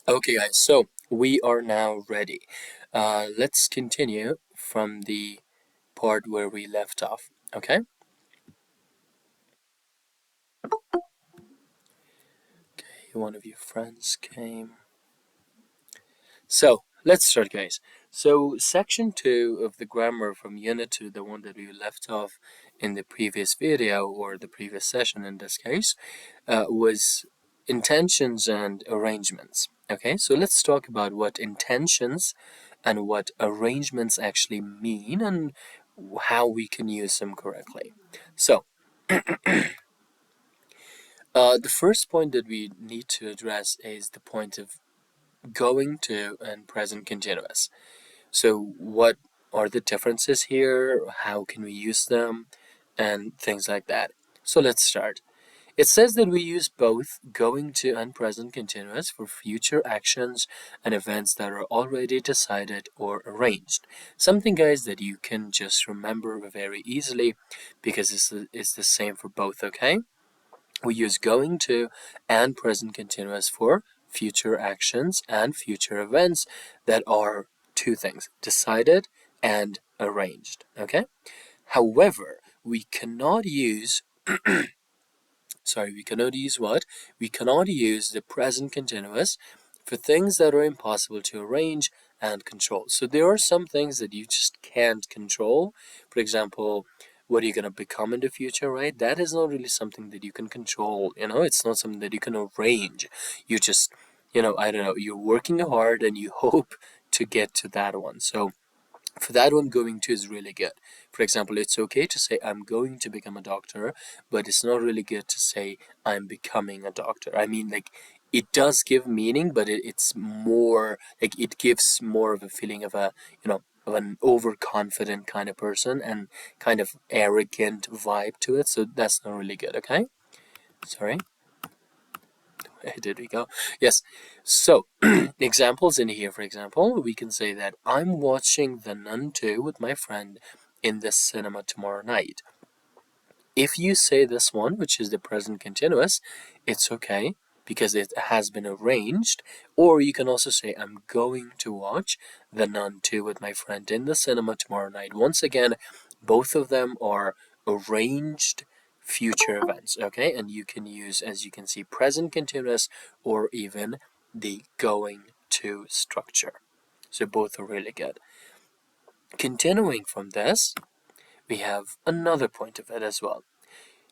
Okay, guys, so we are now ready. Let's continue from the part where we left off. Okay? One of your friends came. So let's start, guys. So, section two of the grammar from unit two, the one that we left off in the previous video or the previous session in this case, was intentions and arrangements. Okay, so let's talk about what intentions and what arrangements actually mean and how we can use them correctly. So, the first point that we need to address is the point of going to and present continuous. So, what are the differences here? How can we use them? And things like that. So, let's start. It says that we use both going to and present continuous for future actions and events that are already decided or arranged. Something, guys, that you can just remember very easily because it's the same for both, okay? We use going to and present continuous for future actions and future events that are two things decided and arranged, okay? However, we cannot use we cannot use what? We cannot use the present continuous for things that are impossible to arrange and control. So there are some things that you just can't control. For example, what are you going to become in the future, right? That is not really something that you can control. It's not something that you can arrange. You just, I don't know, you're working hard and you hope to get to that one. So for that one, going to is really good. For example, it's okay to say I'm going to become a doctor, but it's not really good to say I'm becoming a doctor. I mean, like, it does give meaning, but it's more like it gives more of a feeling of of an overconfident kind of person and kind of arrogant vibe to it. So that's not really good. Okay, sorry. Did we go? Yes. So, examples in here, for example, we can say that I'm watching The Nun 2 with my friend in the cinema tomorrow night. If you say this one, which is the present continuous, it's okay because it has been arranged. Or you can also say, I'm going to watch The Nun 2 with my friend in the cinema tomorrow night. Once again, both of them are arranged future events, okay? And you can use, as you can see, present continuous or even the going to structure. So both are really good. Continuing from this, we have another point of it as well.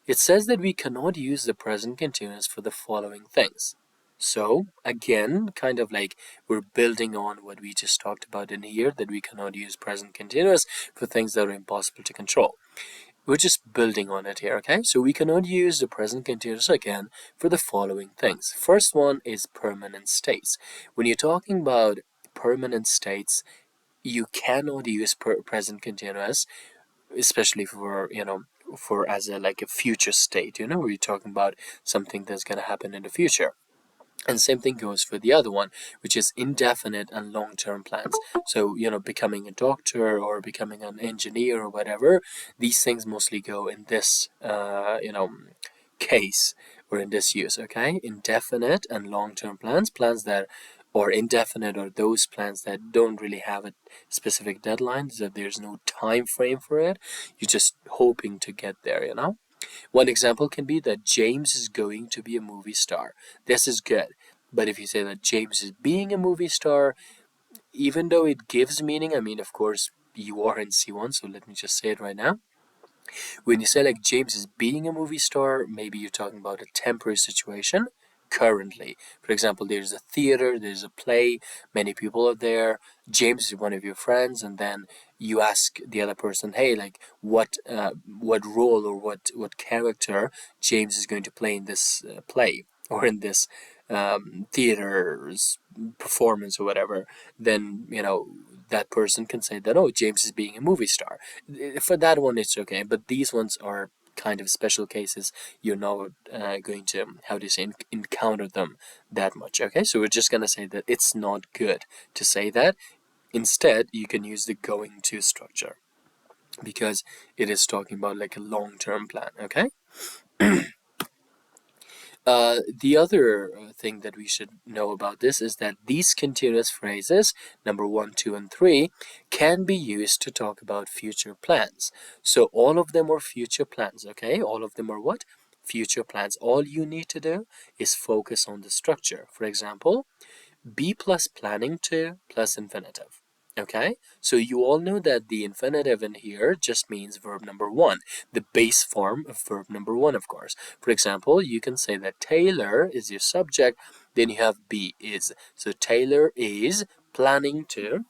It says that we cannot use the present continuous for the following things. So, again, kind of like we're building on what we just talked about in here, that we cannot use present continuous for things that are impossible to control. We're just building on it here, okay? So we cannot use the present continuous again for the following things. First one is permanent states. When you're talking about permanent states, you cannot use present continuous, especially for for as a like a future state, where you're talking about something that's going to happen in the future. And same thing goes for the other one, which is indefinite and long-term plans. So, becoming a doctor or becoming an engineer or whatever, these things mostly go in this case or in this use, okay? Indefinite and long-term plans, plans that or indefinite or those plans that don't really have a specific deadline, so there's no time frame for it. You're just hoping to get there. One example can be that James is going to be a movie star. This is good. But if you say that James is being a movie star, even though it gives meaning, I mean, of course, you are in C1, so let me just say it right now. When you say like James is being a movie star, maybe you're talking about a temporary situation currently. For example, there's a theater, there's a play, many people are there. James is one of your friends, and then you ask the other person, hey, like what role or what character James is going to play in this play or in this theater's performance or whatever. Then that person can say that, oh, James is being a movie star. For that one, it's okay, but these ones are kind of special cases. You're not going to, how do you say, encounter them that much, okay? So we're just going to say that it's not good to say that. Instead, you can use the going to structure because it is talking about like a long-term plan, okay? The other thing that we should know about this is that these continuous phrases, number 1, 2, and 3, can be used to talk about future plans. So all of them are future plans, okay? All of them are what? Future plans. All you need to do is focus on the structure. For example, be plus planning to plus infinitive. Okay, so you all know that the infinitive in here just means verb number 1, the base form of verb number 1, of course. For example, you can say that Taylor is your subject, then you have be is. So Taylor is planning to.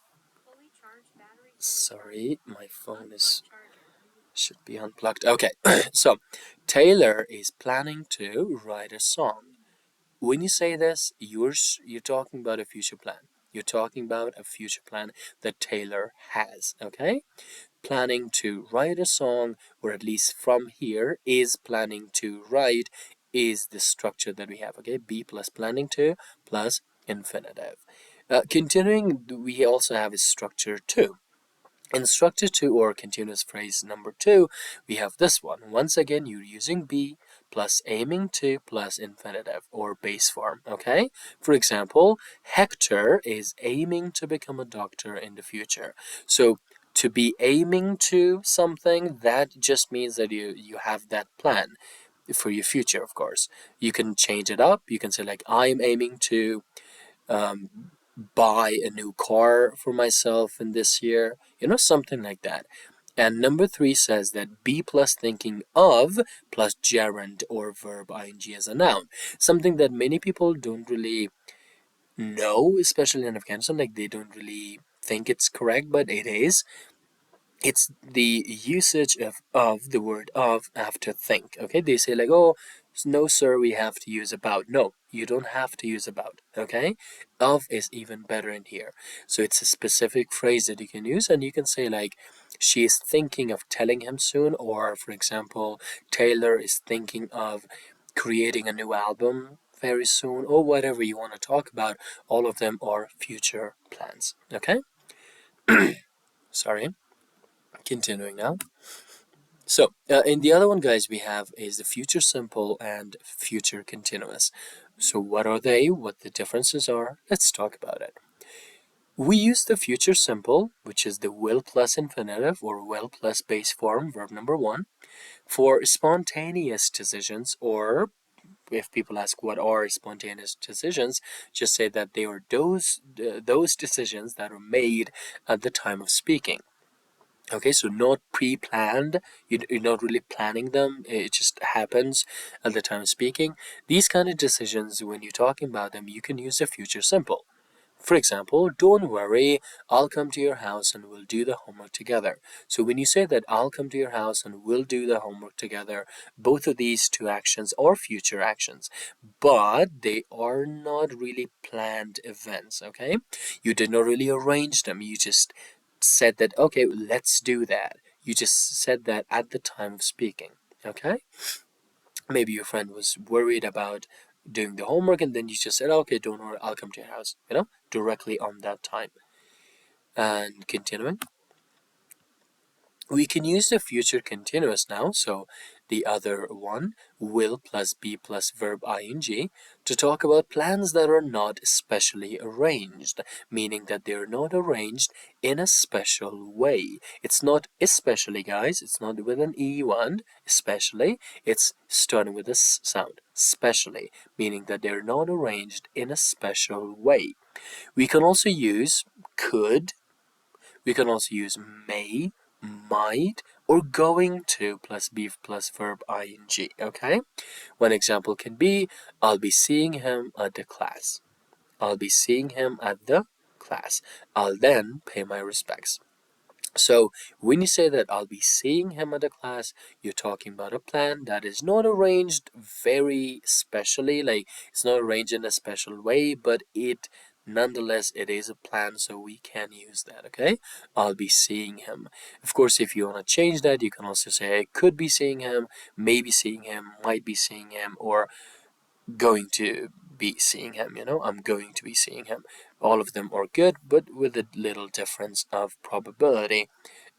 Sorry, my phone is should be unplugged. Okay, so Taylor is planning to write a song. When you say this, you're talking about a future plan. You're talking about a future plan that Taylor has, okay? Planning to write a song, or at least from here, is planning to write, is the structure that we have, okay? Be plus planning to plus infinitive. Continuing, we also have a structure 2. In structure 2 or continuous phrase number 2, we have this one. Once again, you're using be plus aiming to plus infinitive or base form, okay? For example, Hector is aiming to become a doctor in the future. So to be aiming to something, that just means that you have that plan for your future, of course. You can change it up. You can say like, I'm aiming to um, buy a new car for myself in this year, something like that. And number 3 says that be plus thinking of plus gerund or verb ing as a noun. Something that many people don't really know, especially in Afghanistan, like they don't really think it's correct, but it is. It's the usage of the word of after think. Okay, they say like, oh, no sir, we have to use about. No, you don't have to use about. Okay, of is even better in here. So it's a specific phrase that you can use, and you can say like, she is thinking of telling him soon, or for example, Taylor is thinking of creating a new album very soon, or whatever you want to talk about. All of them are future plans. Okay, sorry. Continuing now. So, in the other one, guys, we have is the future simple and future continuous. So, what are they? What the differences are? Let's talk about it. We use the future simple, which is the will plus infinitive or will plus base form, verb number 1, for spontaneous decisions, or if people ask what are spontaneous decisions, just say that they are those decisions that are made at the time of speaking. Okay, so not pre-planned. You're not really planning them. It just happens at the time of speaking. These kind of decisions, when you're talking about them, you can use a future simple. For example, don't worry, I'll come to your house and we'll do the homework together. So when you say that I'll come to your house and we'll do the homework together, both of these two actions are future actions, but they are not really planned events, okay? You did not really arrange them. You just said that, okay, let's do that. You just said that at the time of speaking, okay? Maybe your friend was worried about doing the homework and then you just said, okay, don't worry, I'll come to your house, directly on that time. And continuing, we can use the future continuous now, so the other one, will plus be plus verb ing, to talk about plans that are not specially arranged, meaning that they're not arranged in a special way. It's not especially, guys, it's not with an E1, especially, it's starting with a sound, specially, meaning that they're not arranged in a special way. We can also use could, we can also use may, might, or going to plus be plus verb ing, okay? One example can be, I'll be seeing him at the class. I'll be seeing him at the class. I'll then pay my respects. So when you say that I'll be seeing him at the class, you're talking about a plan that is not arranged very specially, like it's not arranged in a special way, but nonetheless it is a plan, so we can use that, okay? I'll be seeing him. Of course, if you want to change that, you can also say I could be seeing him, maybe seeing him, might be seeing him, or going to be seeing him, I'm going to be seeing him. All of them are good, but with a little difference of probability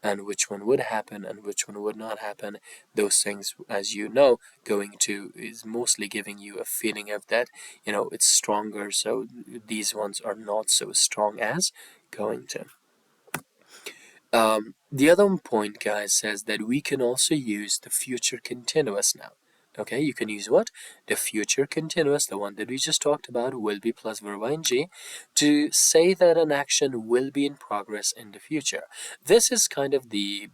and which one would happen and which one would not happen. Those things, as you know, going to is mostly giving you a feeling of that, it's stronger. So these ones are not so strong as going to. The other point, guys, says that we can also use the future continuous now. Okay, you can use what? The future continuous, the one that we just talked about, will be plus verb ing, to say that an action will be in progress in the future. This is kind of the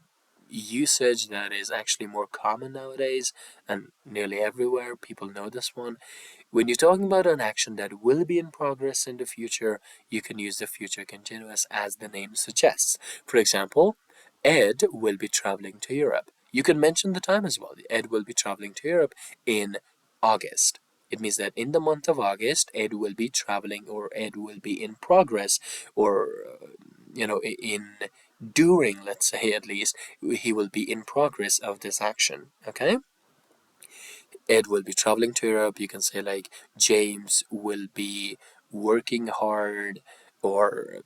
usage that is actually more common nowadays and nearly everywhere. People know this one. When you're talking about an action that will be in progress in the future, you can use the future continuous as the name suggests. For example, Ed will be traveling to Europe. You can mention the time as well. Ed will be traveling to Europe in August. It means that in the month of August, Ed will be traveling, or Ed will be in progress, or, in during, let's say at least, he will be in progress of this action. Okay? Ed will be traveling to Europe. You can say like James will be working hard, or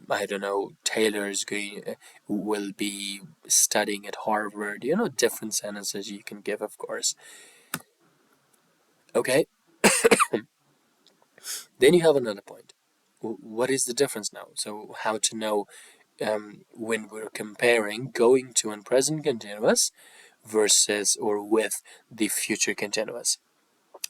I don't know, Taylor's going will be studying at Harvard. Different sentences you can give, of course. Okay, then you have another point. What is the difference now? So how to know when we're comparing going to and present continuous versus or with the future continuous.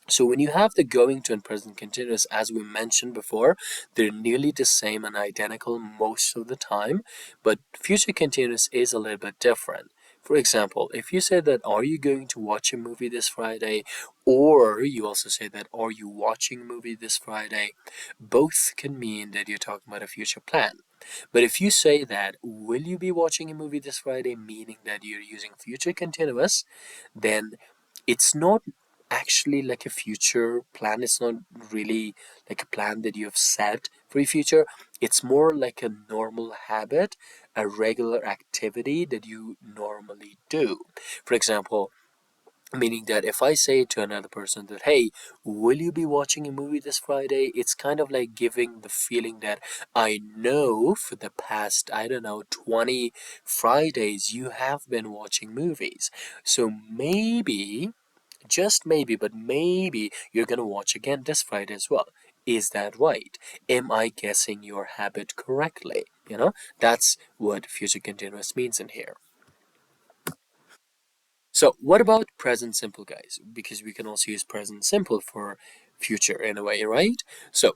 So when you have the going to and present continuous, as we mentioned before, they're nearly the same and identical most of the time, but future continuous is a little bit different. For example, if you say that, are you going to watch a movie this Friday? Or you also say that, are you watching a movie this Friday? Both can mean that you're talking about a future plan. But if you say that, will you be watching a movie this Friday, meaning that you're using future continuous, then it's not actually like a future plan. It's not really like a plan that you have set for your future. It's more like a normal habit, a regular activity that you normally do. For example, meaning that if I say to another person that, hey, will you be watching a movie this Friday? It's kind of like giving the feeling that I know for the past, I don't know, 20 Fridays you have been watching movies. So maybe, just maybe, but maybe you're gonna watch again this Friday as well. Is that right? Am I guessing your habit correctly? That's what future continuous means in here. So what about present simple, guys? Because we can also use present simple for future in a way, right? So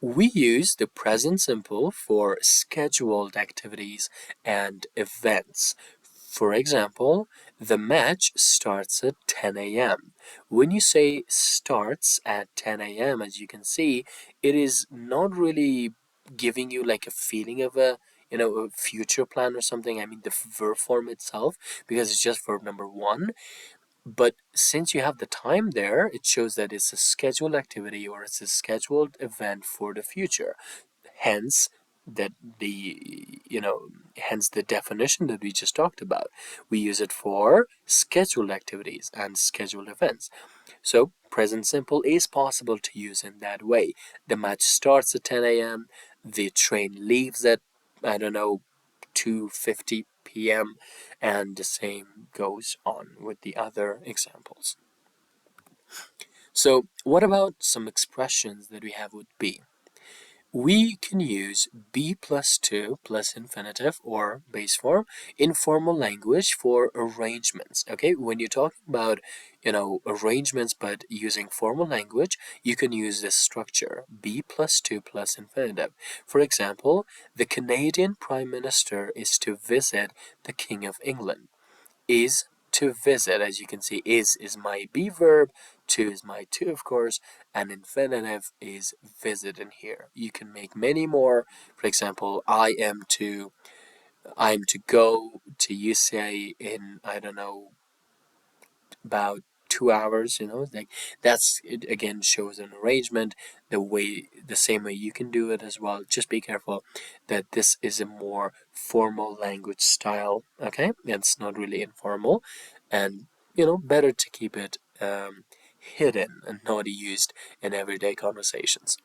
we use the present simple for scheduled activities and events. For example, the match starts at 10 a.m. When you say starts at 10 a.m., as you can see, it is not really giving you like a feeling of a future plan or something. I mean, the verb form itself, because it's just verb number one. But since you have the time there, it shows that it's a scheduled activity or it's a scheduled event for the future. Hence, that the you know hence the definition that we just talked about. We use it for scheduled activities and scheduled events. So present simple is possible to use in that way. The match starts at 10 a.m. The train leaves at, I don't know, 2:50 p.m. and the same goes on with the other examples. So what about some expressions that we have with be? We can use be plus to plus infinitive or base form in formal language for arrangements. Okay, when you're talking about, arrangements but using formal language, you can use this structure be plus to plus infinitive. For example, the Canadian Prime Minister is to visit the King of England. Is to visit, as you can see, is my be verb, to is my to, of course, and infinitive is visit in here. You can make many more. For example, I am to go to UCA in, I don't know, about 2 hours. Like that's it. Again, shows an arrangement, the same way you can do it as well. Just be careful that this is a more formal language style. Okay, it's not really informal, and better to keep it hidden and not used in everyday conversations.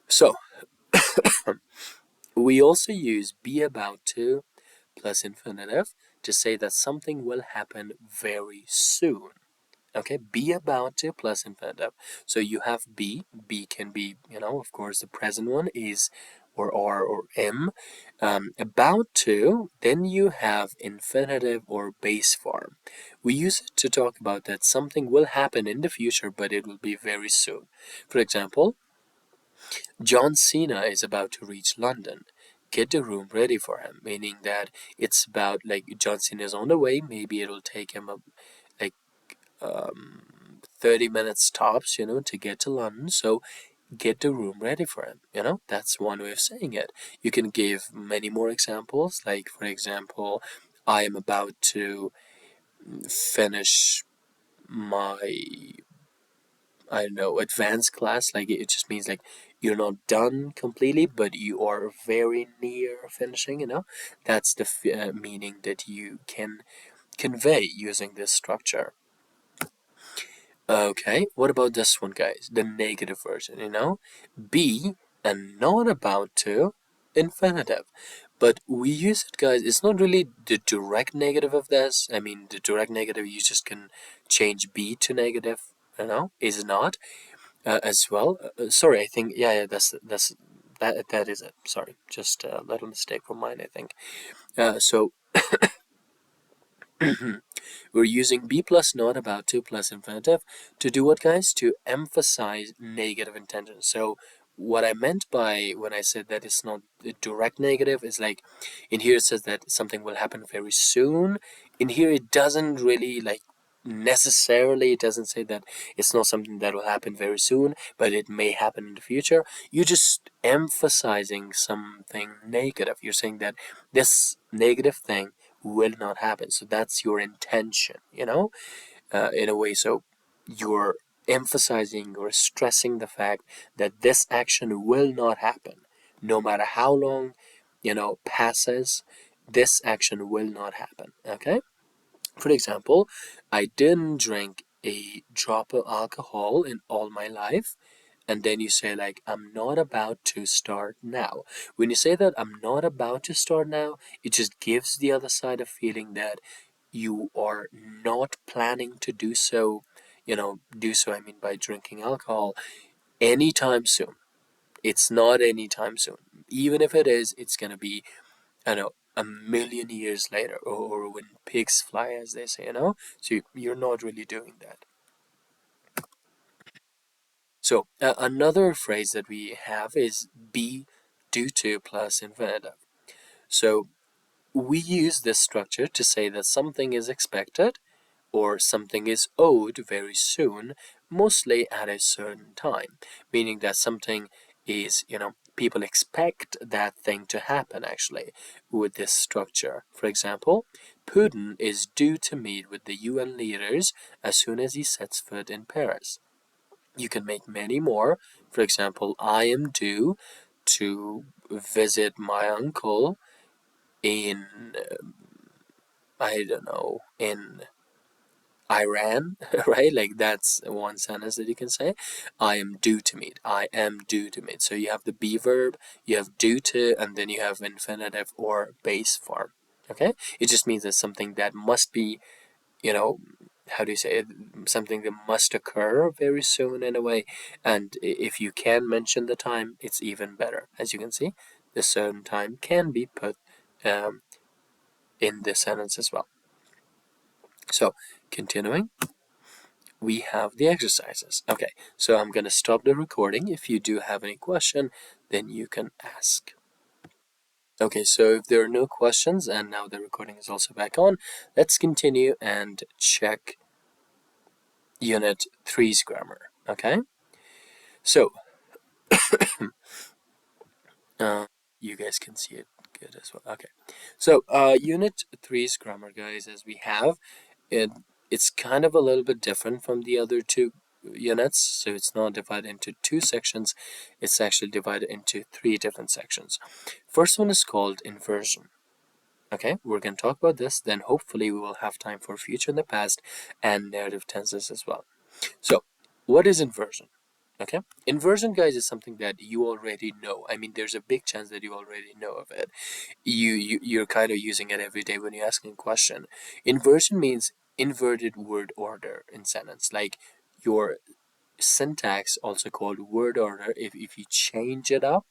So We also use be about to plus infinitive to say that something will happen very soon. Okay, be about to plus infinitive. So you have be. Be can be, of course, the present one is or are or am. About to, then you have infinitive or base form. We use it to talk about that something will happen in the future, but it will be very soon. For example, John Cena is about to reach London. Get the room ready for him, meaning that it's about like John Cena is on the way. Maybe it'll take him like 30 minutes tops, to get to London. So get the room ready for him. That's one way of saying it. You can give many more examples, like, for example, I am about to finish my, I don't know, advanced class. Like, it just means like you're not done completely, but you are very near finishing. That's the meaning that you can convey using this structure. Okay, what about this one, guys? The negative version. Be and not about to infinitive. But we use it, guys. It's not really the direct negative of this. I mean, the direct negative, you just can change be to negative, is not as well. Sorry, I think, yeah, that is it. Sorry, just a little mistake from mine, I think. So we're using be plus not about to plus infinitive to do what, guys? To emphasize negative intention. So what I meant by when I said that it's not a direct negative is like in here it says that something will happen very soon. In here it doesn't really like necessarily, it doesn't say that it's not something that will happen very soon, but it may happen in the future. You're just emphasizing something negative. You're saying that this negative thing will not happen. So that's your intention, in a way. So you're emphasizing or stressing the fact that this action will not happen. No matter how long, passes, this action will not happen. Okay? For example, I didn't drink a drop of alcohol in all my life. And then you say, like, I'm not about to start now. When you say that I'm not about to start now, it just gives the other side a feeling that you are not planning to do so, I mean, by drinking alcohol anytime soon. It's not anytime soon. Even if it is, it's going to be, I don't know, a million years later, or when pigs fly, as they say. So you're not really doing that. So another phrase that we have is be due to plus infinitive. So we use this structure to say that something is expected or something is owed very soon, mostly at a certain time, meaning that something is, people expect that thing to happen actually with this structure. For example, Putin is due to meet with the UN leaders as soon as he sets foot in Paris. You can make many more. For example, I am due to visit my uncle in, I don't know, in Iran, right? Like that's one sentence that you can say. I am due to meet. I am due to meet. So you have the be verb, you have due to, and then you have infinitive or base form. Okay? It just means that something that must be, you know, how do you say it? Something that must occur very soon in a way. And if you can mention the time, it's even better. As you can see, the certain time can be put um, in this sentence as well. So, continuing, we have the exercises. Okay, so I'm going to stop the recording. If you do have any question, then you can ask. Okay, so if there are no questions and now the recording is also back on, let's continue and check Unit 3's grammar. Okay, so uh, you guys can see it good as well. Okay, so Unit 3's grammar, guys, as we have, it, it's kind of a little bit different from the other two units. So it's not divided into two sections, it's actually divided into three different sections. First one is called inversion. Okay, we're going to talk about this, then hopefully we will have time for future and the past and narrative tenses as well. So what is inversion? Okay, inversion, guys, is something that you already know. I mean, there's a big chance that you already know of it. You're kind of using it every day when you're asking a question. Inversion means inverted word order in sentence, like your syntax, also called word order. If you change it up,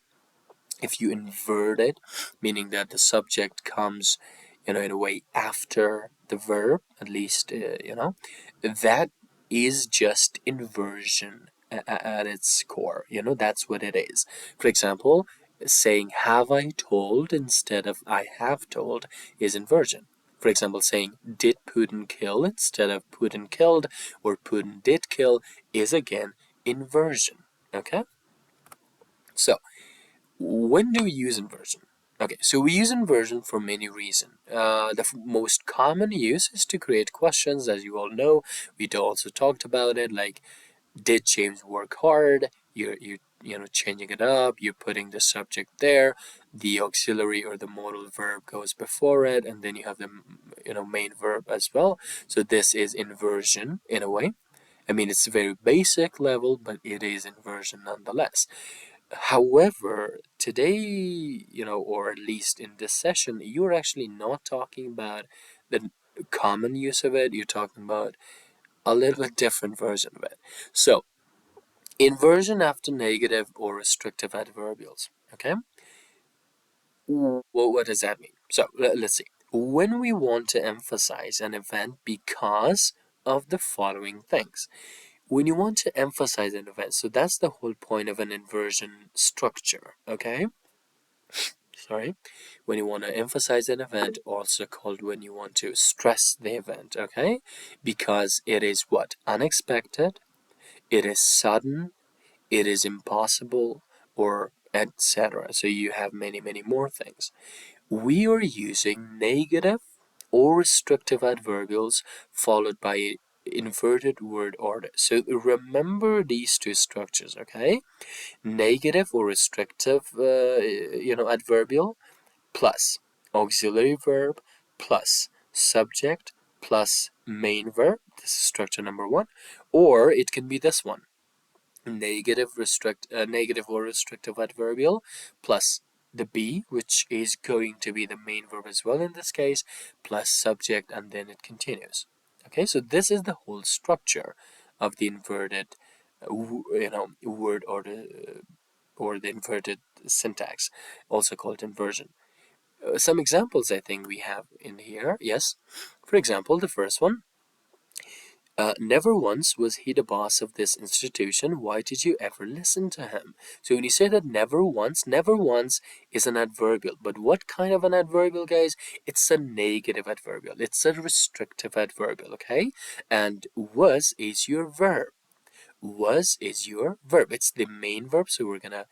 if you invert it, meaning that the subject comes, in a way after the verb, at least, that is just inversion at its core. That's what it is. For example, saying have I told instead of I have told is inversion. For example, saying did Putin kill instead of Putin killed or Putin did kill is again inversion. Okay? So, when do we use inversion? Okay, so we use inversion for many reasons. The most common use is to create questions, as you all know. We also talked about it, like did James work hard? You're changing it up. You're putting the subject there. The auxiliary or the modal verb goes before it, and then you have the main verb as well. So this is inversion in a way. I mean, it's a very basic level, but it is inversion nonetheless. However, today, or at least in this session, you're actually not talking about the common use of it. You're talking about a little bit different version of it. So, inversion after negative or restrictive adverbials. Okay? What does that mean? So, let's see. When we want to emphasize an event because of the following things. When you want to emphasize an event, so that's the whole point of an inversion structure, okay? Sorry. When you want to emphasize an event, also called when you want to stress the event, okay? Because it is what? Unexpected, it is sudden, it is impossible, or etc. So you have many, many more things. We are using negative or restrictive adverbials followed by inverted word order. So remember these two structures, okay? Negative or restrictive, adverbial plus auxiliary verb plus subject plus main verb. This is structure number one. Or it can be this one: negative or restrictive adverbial plus the be, which is going to be the main verb as well in this case, plus subject, and then it continues. Okay, so this is the whole structure of the inverted, word order, or the inverted syntax, also called inversion. Some examples I think we have in here. Yes, for example, the first one. Never once was he the boss of this institution. Why did you ever listen to him? So when you say that never once is an adverbial. But what kind of an adverbial, guys? It's a negative adverbial. It's a restrictive adverbial, okay? And was is your verb. Was is your verb. It's the main verb, so we're gonna,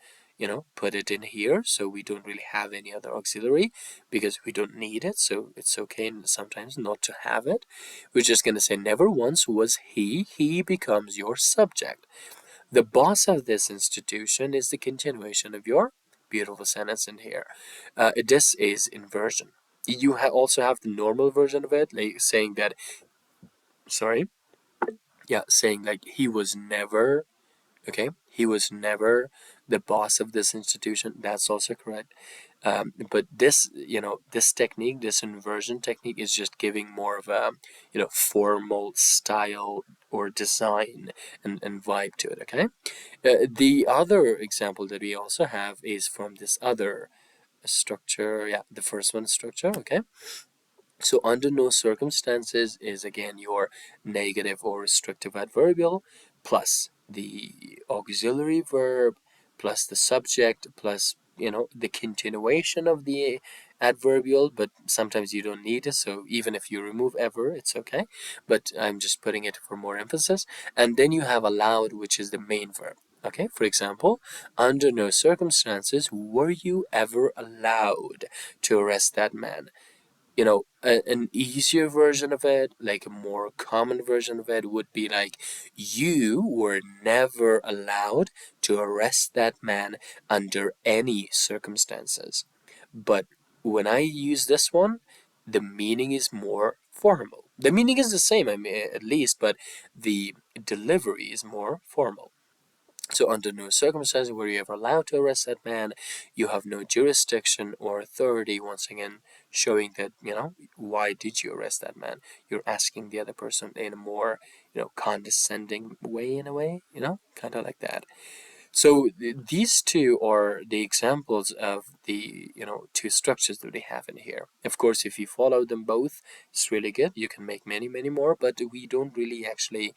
put it in here. So we don't really have any other auxiliary because we don't need it. So it's okay sometimes not to have it. We're just gonna say never once was he. He becomes your subject. The boss of this institution is the continuation of your beautiful sentence in here. This is inversion. You also have the normal version of it, like saying that, sorry, yeah, saying like he was never. Okay, he was never the boss of this institution. That's also correct. But this technique, this inversion technique, is just giving more of a, formal style or design and vibe to it. Okay. The other example that we also have is from this other structure. Yeah, the first one structure. Okay. So under no circumstances is again your negative or restrictive adverbial plus the auxiliary verb plus the subject plus the continuation of the adverbial, but sometimes you don't need it, so even if you remove ever it's okay, but I'm just putting it for more emphasis. And then you have allowed, which is the main verb. Okay, for example, under no circumstances were you ever allowed to arrest that man. An easier version of it, like a more common version of it, would be like, you were never allowed to arrest that man under any circumstances. But when I use this one, the meaning is more formal. The meaning is the same, I mean, at least, but the delivery is more formal. So under no circumstances were you ever allowed to arrest that man. You have no jurisdiction or authority, once again, showing that, why did you arrest that man? You're asking the other person in a more, condescending way, in a way, kind of like that. So these two are the examples of the, two structures that we have in here. Of course, if you follow them both, it's really good. You can make many, many more, but we don't really actually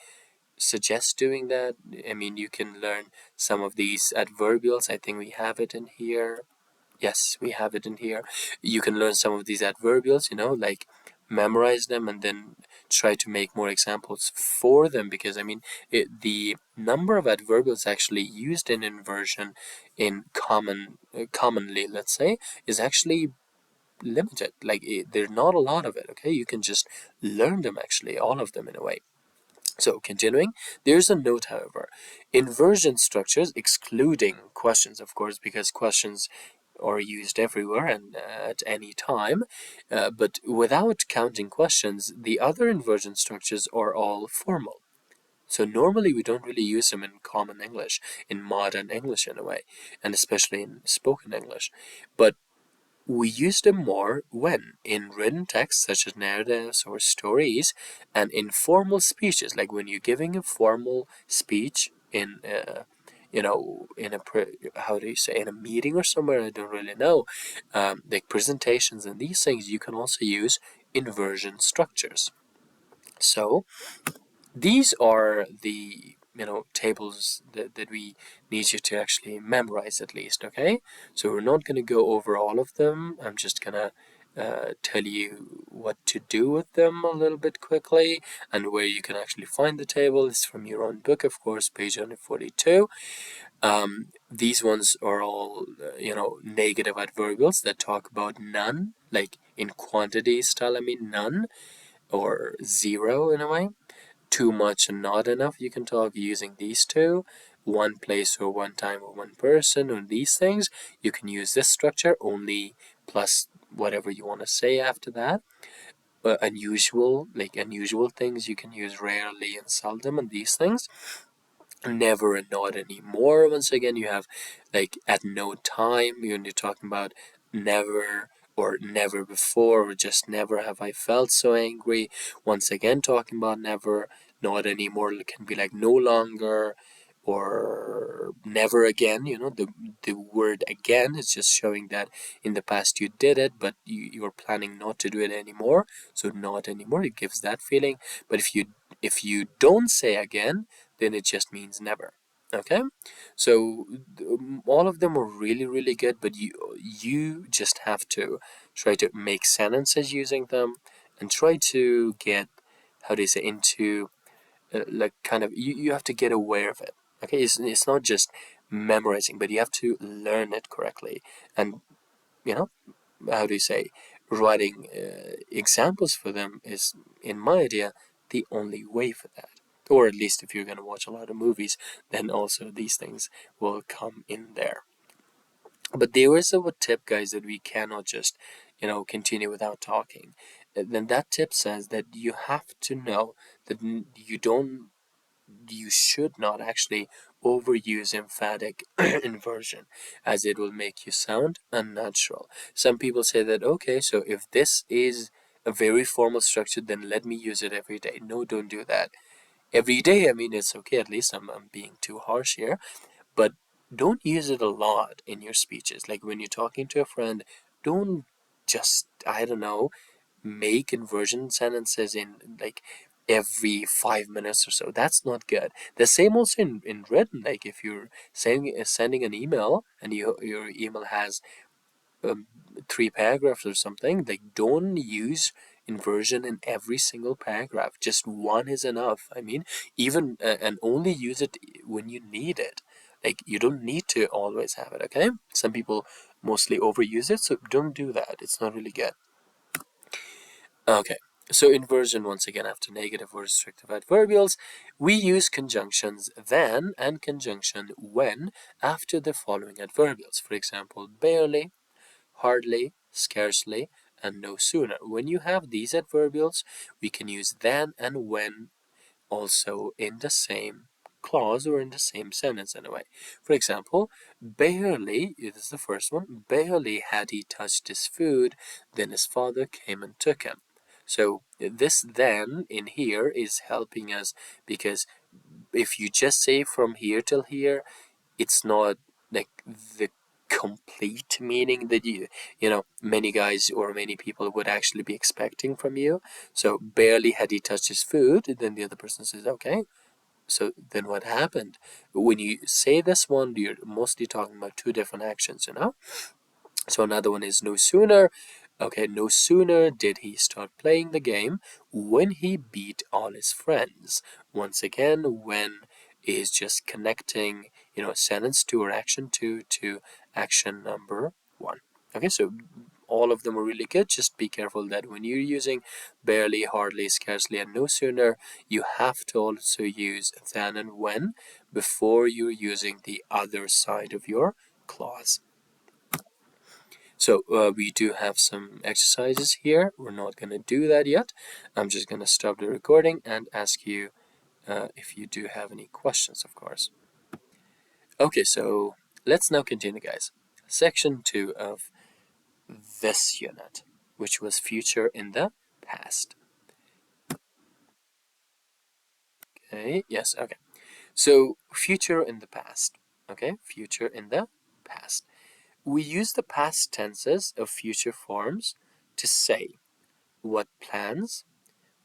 suggest doing that. I mean, you can learn some of these adverbials. I think we have it in here. Yes, we have it in here. You can learn some of these adverbials, like memorize them and then try to make more examples for them, because I mean, the number of adverbials actually used in inversion in commonly, let's say, is actually limited. Like, there's not a lot of it. Okay, you can just learn them, actually, all of them, in a way. So continuing, there's a note, however. Inversion structures, excluding questions, of course, because questions are used everywhere and at any time, but without counting questions, the other inversion structures are all formal. So normally we don't really use them in common English, in modern English in a way, and especially in spoken English. But we use them more when in written texts such as narratives or stories, and in formal speeches, like when you're giving a formal speech in in a how do you say, in a meeting or somewhere, I don't really know, like presentations and these things. You can also use inversion structures. So these are the tables that we need you to actually memorize, at least. Okay, so we're not going to go over all of them. I'm just gonna tell you what to do with them a little bit quickly, and where you can actually find the table is from your own book, of course, page 142. These ones are all negative adverbials that talk about none, like in quantity style. I mean, none or zero in a way. Too much and not enough, you can talk using these two. One place or one time or one person, or these things, you can use this structure only, plus whatever you want to say after that. Unusual, like unusual things, you can use rarely and seldom, and these things. Never and not anymore. Once again, you have like at no time when you're talking about never, or never before, or just never have I felt so angry. Once again, talking about never. Not anymore, it can be like no longer, or never again. The word again is just showing that in the past you did it, but you're planning not to do it anymore. So not anymore, it gives that feeling. But if you don't say again, then it just means never. Okay, so all of them are really, really good, but you just have to try to make sentences using them, and try to get, how do you say, into like kind of, you have to get aware of it. Okay, it's not just memorizing, but you have to learn it correctly, and you know how do you say, writing examples for them is, in my idea, the only way for that. Or at least if you're going to watch a lot of movies, then also these things will come in there. But there is a tip, guys, that we cannot just continue without talking. Then that tip says that you have to know that you should not actually overuse emphatic inversion, as it will make you sound unnatural. Some people say that, okay, so if this is a very formal structure, then let me use it every day. No, don't do that. Every day, I mean, it's okay. At least I'm being too harsh here, but don't use it a lot in your speeches. Like when you're talking to a friend, don't just, I don't know, make inversion sentences in like every 5 minutes or so. That's not good. The same also in written. Like if you're sending an email, and your email has um, 3 paragraphs or something, like don't use inversion in every single paragraph. Just one is enough. I mean, even and only use it when you need it. Like you don't need to always have it. Okay, some people mostly overuse it, so don't do that. It's not really good. Okay, so inversion, once again, after negative or restrictive adverbials, we use conjunctions then and conjunction when after the following adverbials. For example, barely, hardly, scarcely, and no sooner. When you have these adverbials, we can use then and when also in the same clause or in the same sentence anyway. For example, barely, this is the first one, barely had he touched his food, then his father came and took him. So this then in here is helping us, because if you just say from here till here, it's not like the complete meaning that many guys or many people would actually be expecting from you. So barely had he touched his food, then the other person says, okay, so then what happened? When you say this one, you're mostly talking about two different actions. So another one is no sooner. Okay, no sooner did he start playing the game when he beat all his friends. Once again, when is just connecting, sentence two or action two to action number one. Okay, so all of them are really good. Just be careful that when you're using barely, hardly, scarcely, and no sooner, you have to also use then and when before you're using the other side of your clause. So we do have some exercises here. We're not going to do that yet. I'm just going to stop the recording and ask you if you do have any questions, of course. Okay, so let's now continue, guys. Section 2 of this unit, which was future in the past. Okay, yes, okay. So future in the past. Okay, future in the past. We use the past tenses of future forms to say what plans,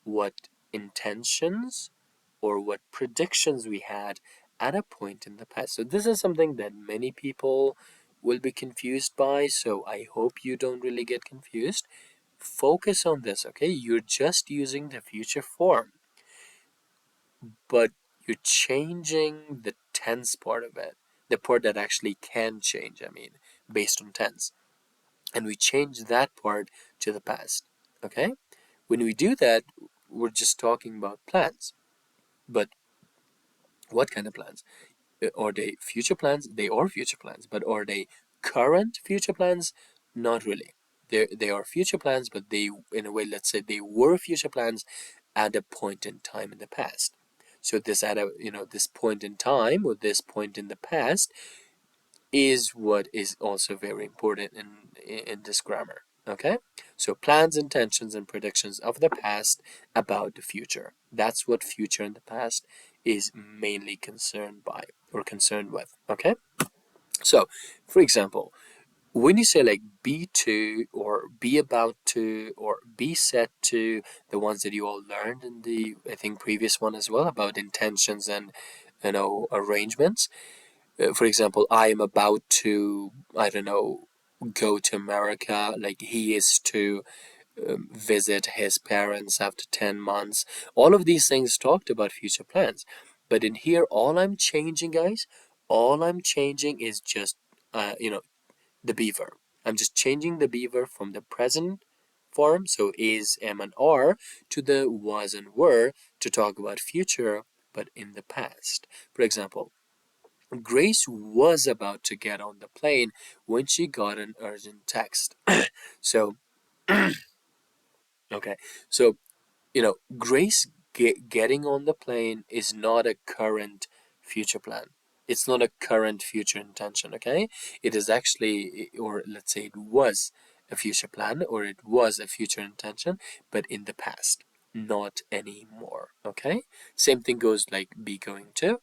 what intentions, or what predictions we had at a point in the past. So this is something that many people will be confused by, so I hope you don't really get confused. Focus on this, okay? You're just using the future form, but you're changing the tense part of it, the part that actually can change, based on tense. And we change that part to the past, okay? When we do that, we're just talking about plans. But what kind of plans? Are they future plans? They are future plans. But are they current future plans? Not really. They are future plans, but they, in a way, let's say they were future plans at a point in time in the past. So this point in time or this point in the past is what is also very important in this grammar. Okay, so plans, intentions, and predictions of the past about the future. That's what future in the past is mainly concerned by or concerned with. Okay, so for example, when you say like be to or be about to or be set to, the ones that you all learned in the I think previous one as well about intentions and arrangements. For example, I am about to, I don't know, go to America. Like he is to visit his parents after 10 months. All of these things talked about future plans. But in here, all I'm changing, guys, all I'm changing is just, the beaver. I'm just changing the beaver from the present form, so is, am, and are, to the was and were to talk about future, but in the past. For example, Grace was about to get on the plane when she got an urgent text. So, okay, so, Grace getting on the plane is not a current future plan. It's not a current future intention, okay? It is actually, or let's say it was a future plan, or it was a future intention, but in the past, not anymore, okay? Same thing goes like be going to.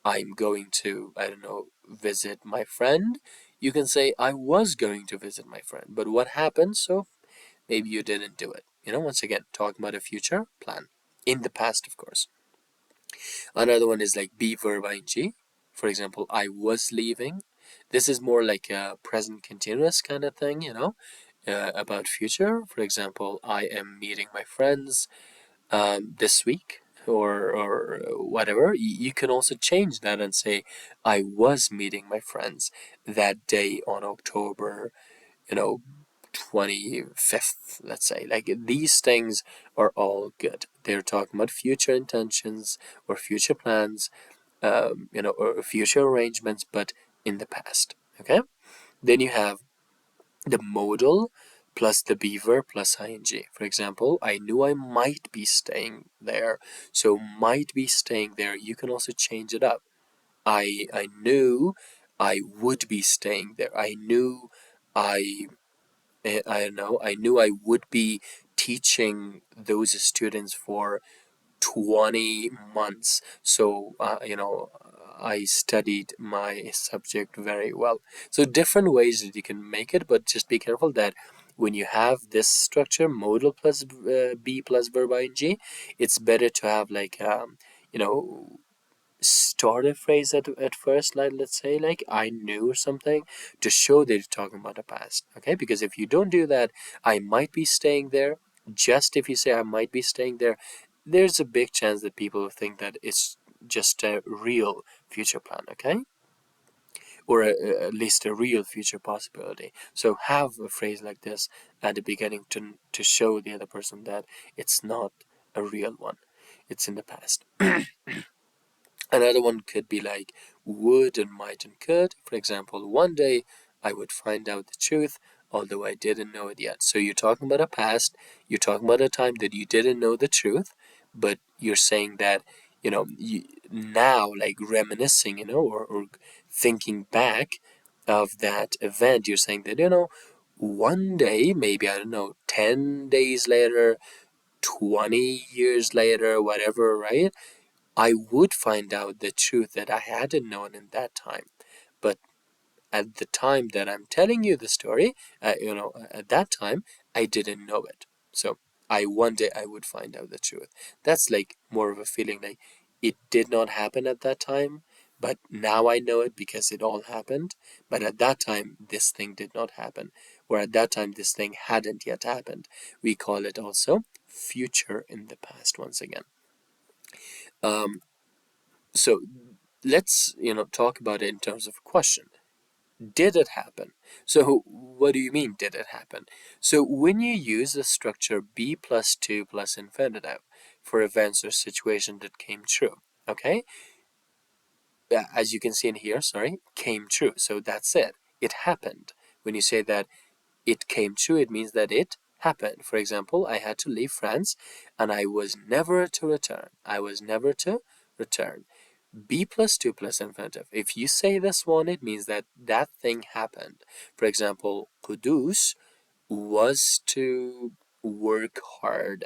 I'm going to, I don't know, visit my friend. You can say, I was going to visit my friend, but what happened? So maybe you didn't do it. Once again, talking about a future plan. In the past, of course. Another one is like be verb ing. For example, I was leaving. This is more like a present continuous kind of thing, about future. For example, I am meeting my friends this week or whatever. You can also change that and say I was meeting my friends that day on October, you know 25th, let's say. Like these things are all good. They're talking about future intentions or future plans, or future arrangements, but in the past. Okay, then you have the modal plus the be verb plus ing. For example, I knew I might be staying there. So might be staying there, you can also change it up. I knew I would be staying there. I knew I I don't know, I knew I would be teaching those students for 20 months. So, I studied my subject very well. So, different ways that you can make it, but just be careful that when you have this structure, modal plus be plus verb ing, it's better to have like, you know, start a phrase at first, like let's say like I knew or something, to show that you're talking about the past. Okay, because if you don't do that, I might be staying there, just if you say I might be staying there, there's a big chance that people will think that it's just a real future plan. Okay, or at least a real future possibility. So have a phrase like this at the beginning to show the other person that it's not a real one, it's in the past. Another one could be like would and might and could. For example, one day I would find out the truth, although I didn't know it yet. So you're talking about a past, you're talking about a time that you didn't know the truth, but you're saying that, now, like reminiscing, or thinking back of that event, you're saying that, one day, maybe, I don't know, 10 days later, 20 years later, whatever, right? I would find out the truth that I hadn't known in that time. But at the time that I'm telling you the story, at that time, I didn't know it. So one day I would find out the truth. That's like more of a feeling like it did not happen at that time, but now I know it because it all happened. But at that time, this thing did not happen. Or at that time, this thing hadn't yet happened. We call it also future in the past once again. Um, so let's talk about it in terms of a question. Did it happen? So what do you mean did it happen? So when you use the structure be plus to plus infinitive for events or situations that came true, okay, as you can see in here, sorry, came true, so that's it happened. When you say that it came true, it means that it happened. For example, I had to leave France and I was never to return. I was never to return. Be plus to plus infinitive. If you say this one, it means that that thing happened. For example, Kudus was to work hard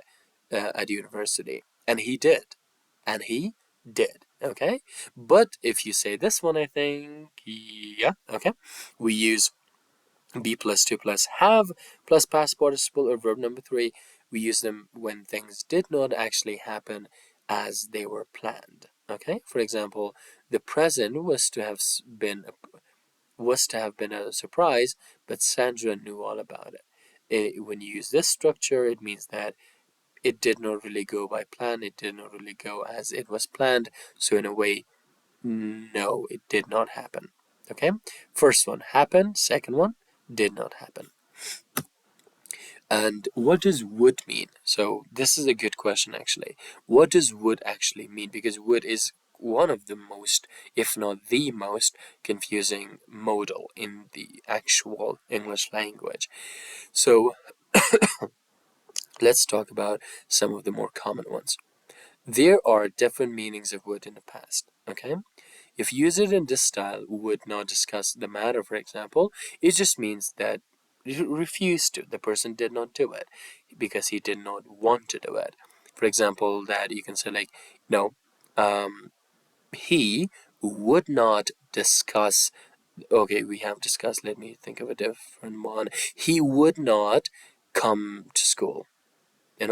at university, and he did. And he did. Okay? But if you say this one, I think, yeah, okay. We use be plus to plus have plus past participle or verb number three. We use them when things did not actually happen as they were planned. Okay, for example, the present was to have been a surprise, but Sandra knew all about it. When you use this structure, it means that it did not really go by plan. It did not really go as it was planned. So in a way, no, it did not happen. Okay, first one happened. Second one did not happen. And what does would mean? So this is a good question actually. What does would actually mean? Because would is one of the most, if not the most, confusing modal in the actual English language. So let's talk about some of the more common ones. There are different meanings of would in the past, okay? If you use it in this style, would not discuss the matter, for example, it just means that you refused to. The person did not do it because he did not want to do it. For example, that you can say like, no, he would not discuss. Okay, we have discussed. Let me think of a different one. He would not come to school.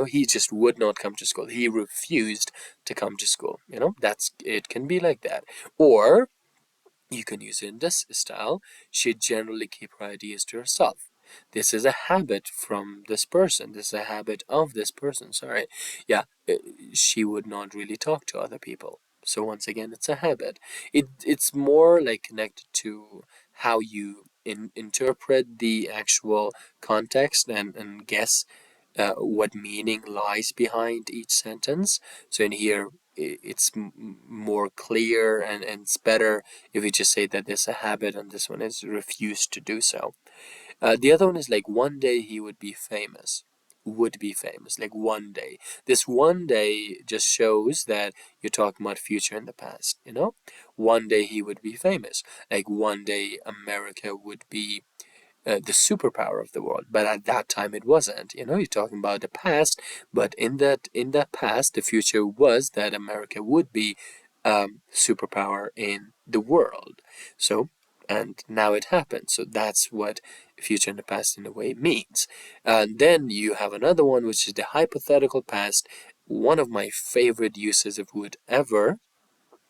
He just would not come to school. He refused to come to school. It can be like that. Or you can use it in this style. She generally keep her ideas to herself. This is a habit from this person. This is a habit of this person. Sorry. Yeah, she would not really talk to other people. So once again, it's a habit. It's more like connected to how you interpret the actual context and guess what meaning lies behind each sentence. So in here, it's more clear and it's better if you just say that there's a habit and this one is refused to do so. The other one is like one day he would be famous. Would be famous, like one day. This one day just shows that you're talking about future in the past, you know? One day he would be famous. Like one day America would be the superpower of the world, but at that time it wasn't. You know, you're talking about the past, but in that past, the future was that America would be superpower in the world. So, and now it happened. So that's what future in the past in a way means. And then you have another one, which is the hypothetical past. One of my favorite uses of would ever.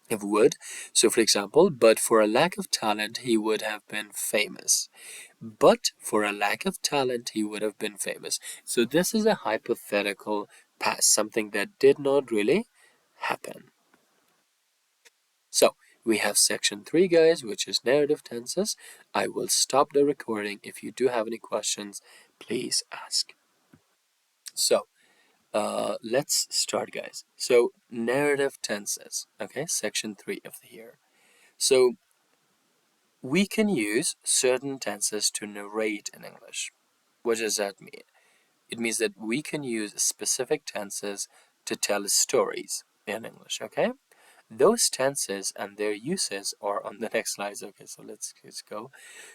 Of would. So, for example, but for a lack of talent, he would have been famous. But for a lack of talent, he would have been famous. So this is a hypothetical past, something that did not really happen. So we have section 3, guys, which is narrative tenses. I will stop the recording. If you do have any questions, please ask. So let's start, guys. So narrative tenses, okay, section 3 of the here. So we can use certain tenses to narrate in English. What does that mean? It means that we can use specific tenses to tell stories in English, okay? Those tenses and their uses are on the next slides. Okay, so let's go.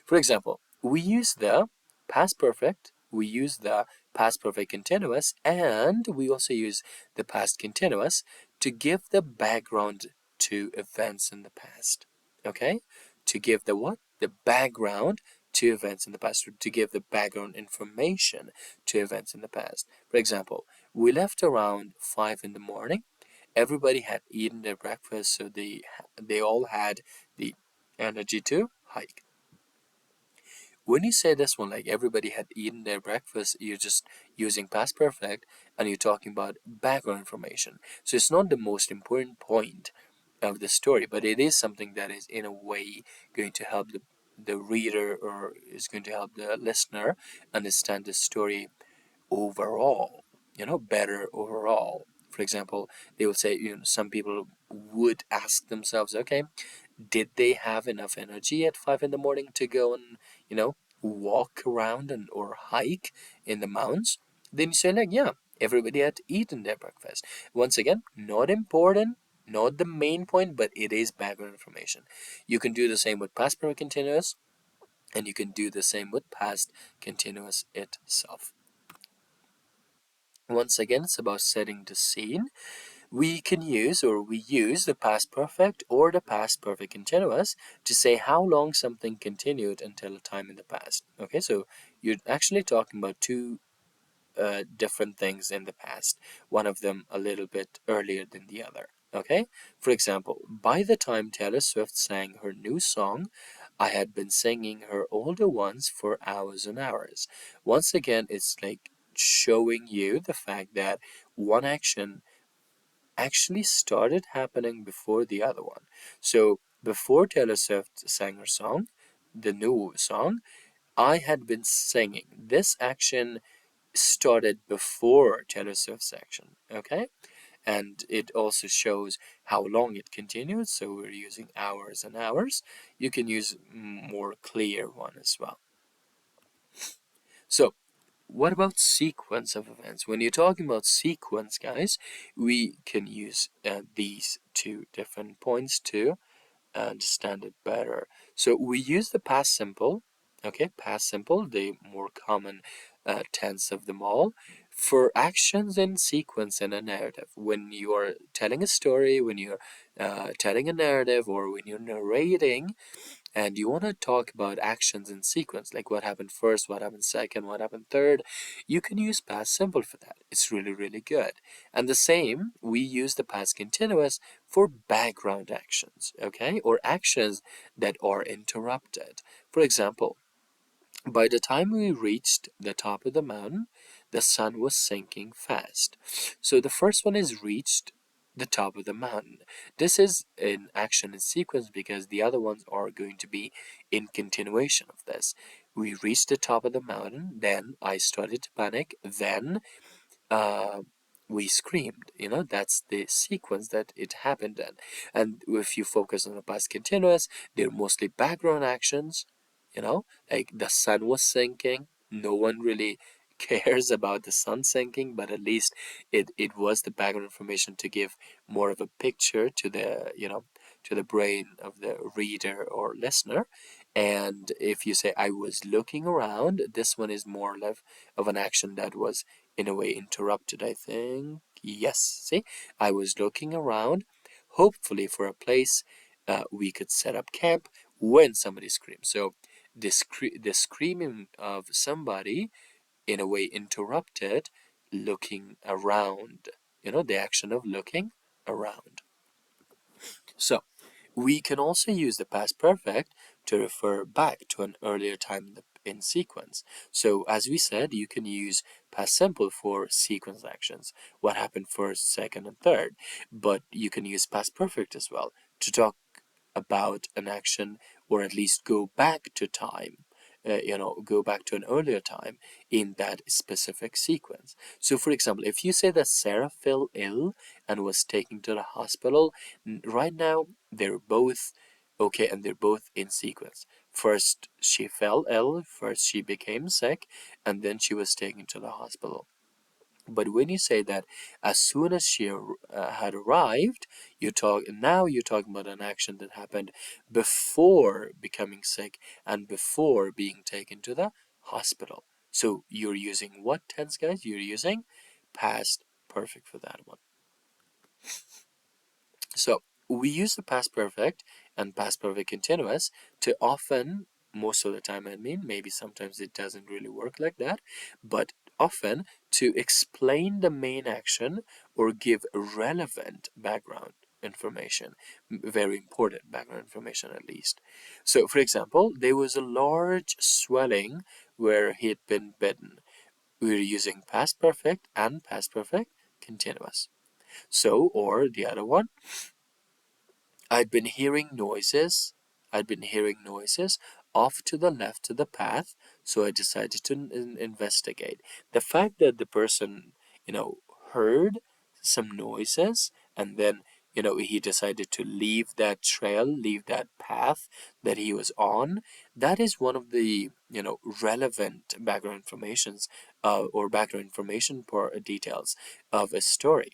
For example, we use the past perfect, we use the past perfect continuous, and we also use the past continuous to give the background to events in the past. Okay? To give the what? The background to events in the past, to give the background information to events in the past. For example, we left around 5 in the morning. Everybody had eaten their breakfast, so they all had the energy to hike. When you say this one, like everybody had eaten their breakfast, you're just using past perfect and you're talking about background information. So it's not the most important point of the story, but it is something that is in a way going to help the reader, or is going to help the listener understand the story overall, better overall. For example, they will say, some people would ask themselves, okay, did they have enough energy at 5 in the morning to go and, walk around and or hike in the mountains? Then you say, like, yeah, everybody had eaten their breakfast. Once again, not important, not the main point, but it is background information. You can do the same with past perfect continuous, and you can do the same with past continuous itself. Once again, it's about setting the scene. We use the past perfect or the past perfect continuous to say how long something continued until a time in the past. Okay, so you're actually talking about two different things in the past, one of them a little bit earlier than the other. Okay, for example, by the time Taylor Swift sang her new song, I had been singing her older ones for hours and hours. Once again, it's like showing you the fact that one action actually started happening before the other one. So before Taylor Swift sang her song, the new song, I had been singing. This action started before Taylor Swift's action, okay? And it also shows how long it continued. So we're using hours and hours. You can use more clear one as well. So what about sequence of events? When you're talking about sequence, guys, we can use these two different points to understand it better. So we use the past simple, okay, past simple, the more common tense of them all, for actions in sequence in a narrative. When you are telling a story, when you're telling a narrative, or when you're narrating, and you want to talk about actions in sequence, like what happened first, what happened second, what happened third, you can use past simple for that. It's really, really good. And the same, we use the past continuous for background actions, okay, or actions that are interrupted. For example, by the time we reached the top of the mountain, the sun was sinking fast. So the first one is reached the top of the mountain. This is an action in sequence because the other ones are going to be in continuation of this. We reached the top of the mountain, then I started to panic, then uh, we screamed. That's the sequence that it happened in. And if you focus on the past continuous, they're mostly background actions, like the sun was sinking. No one really cares about the sun sinking, but at least it was the background information to give more of a picture to the brain of the reader or listener. And if you say I was looking around, this one is more or less of an action that was in a way interrupted, I think. Yes, see, I was looking around, hopefully for a place we could set up camp when somebody screams. So the screaming of somebody in a way interrupted looking around, the action of looking around. So we can also use the past perfect to refer back to an earlier time in sequence. So as we said, you can use past simple for sequence actions, what happened first, second, and third. But you can use past perfect as well to talk about an action, or at least go back to time, go back to an earlier time in that specific sequence. So for example, if you say that Sarah fell ill and was taken to the hospital, right now they're both okay, and they're both in sequence. First she fell ill, first she became sick, and then she was taken to the hospital. But when you say that as soon as she had arrived, you're talking about an action that happened before becoming sick and before being taken to the hospital. So you're using what tense, guys? You're using past perfect for that one. So we use the past perfect and past perfect continuous to often, most of the time, I mean, maybe sometimes it doesn't really work like that, but often to explain the main action or give relevant background information, very important background information at least. So, for example, there was a large swelling where he had been bitten. We're using past perfect and past perfect continuous. So, or the other one, I'd been hearing noises. I'd been hearing noises off to the left of the path, so I decided to investigate. The fact that the person, heard some noises and then, he decided to leave that trail, leave that path that he was on, that is one of the, relevant background informations or background information for details of a story.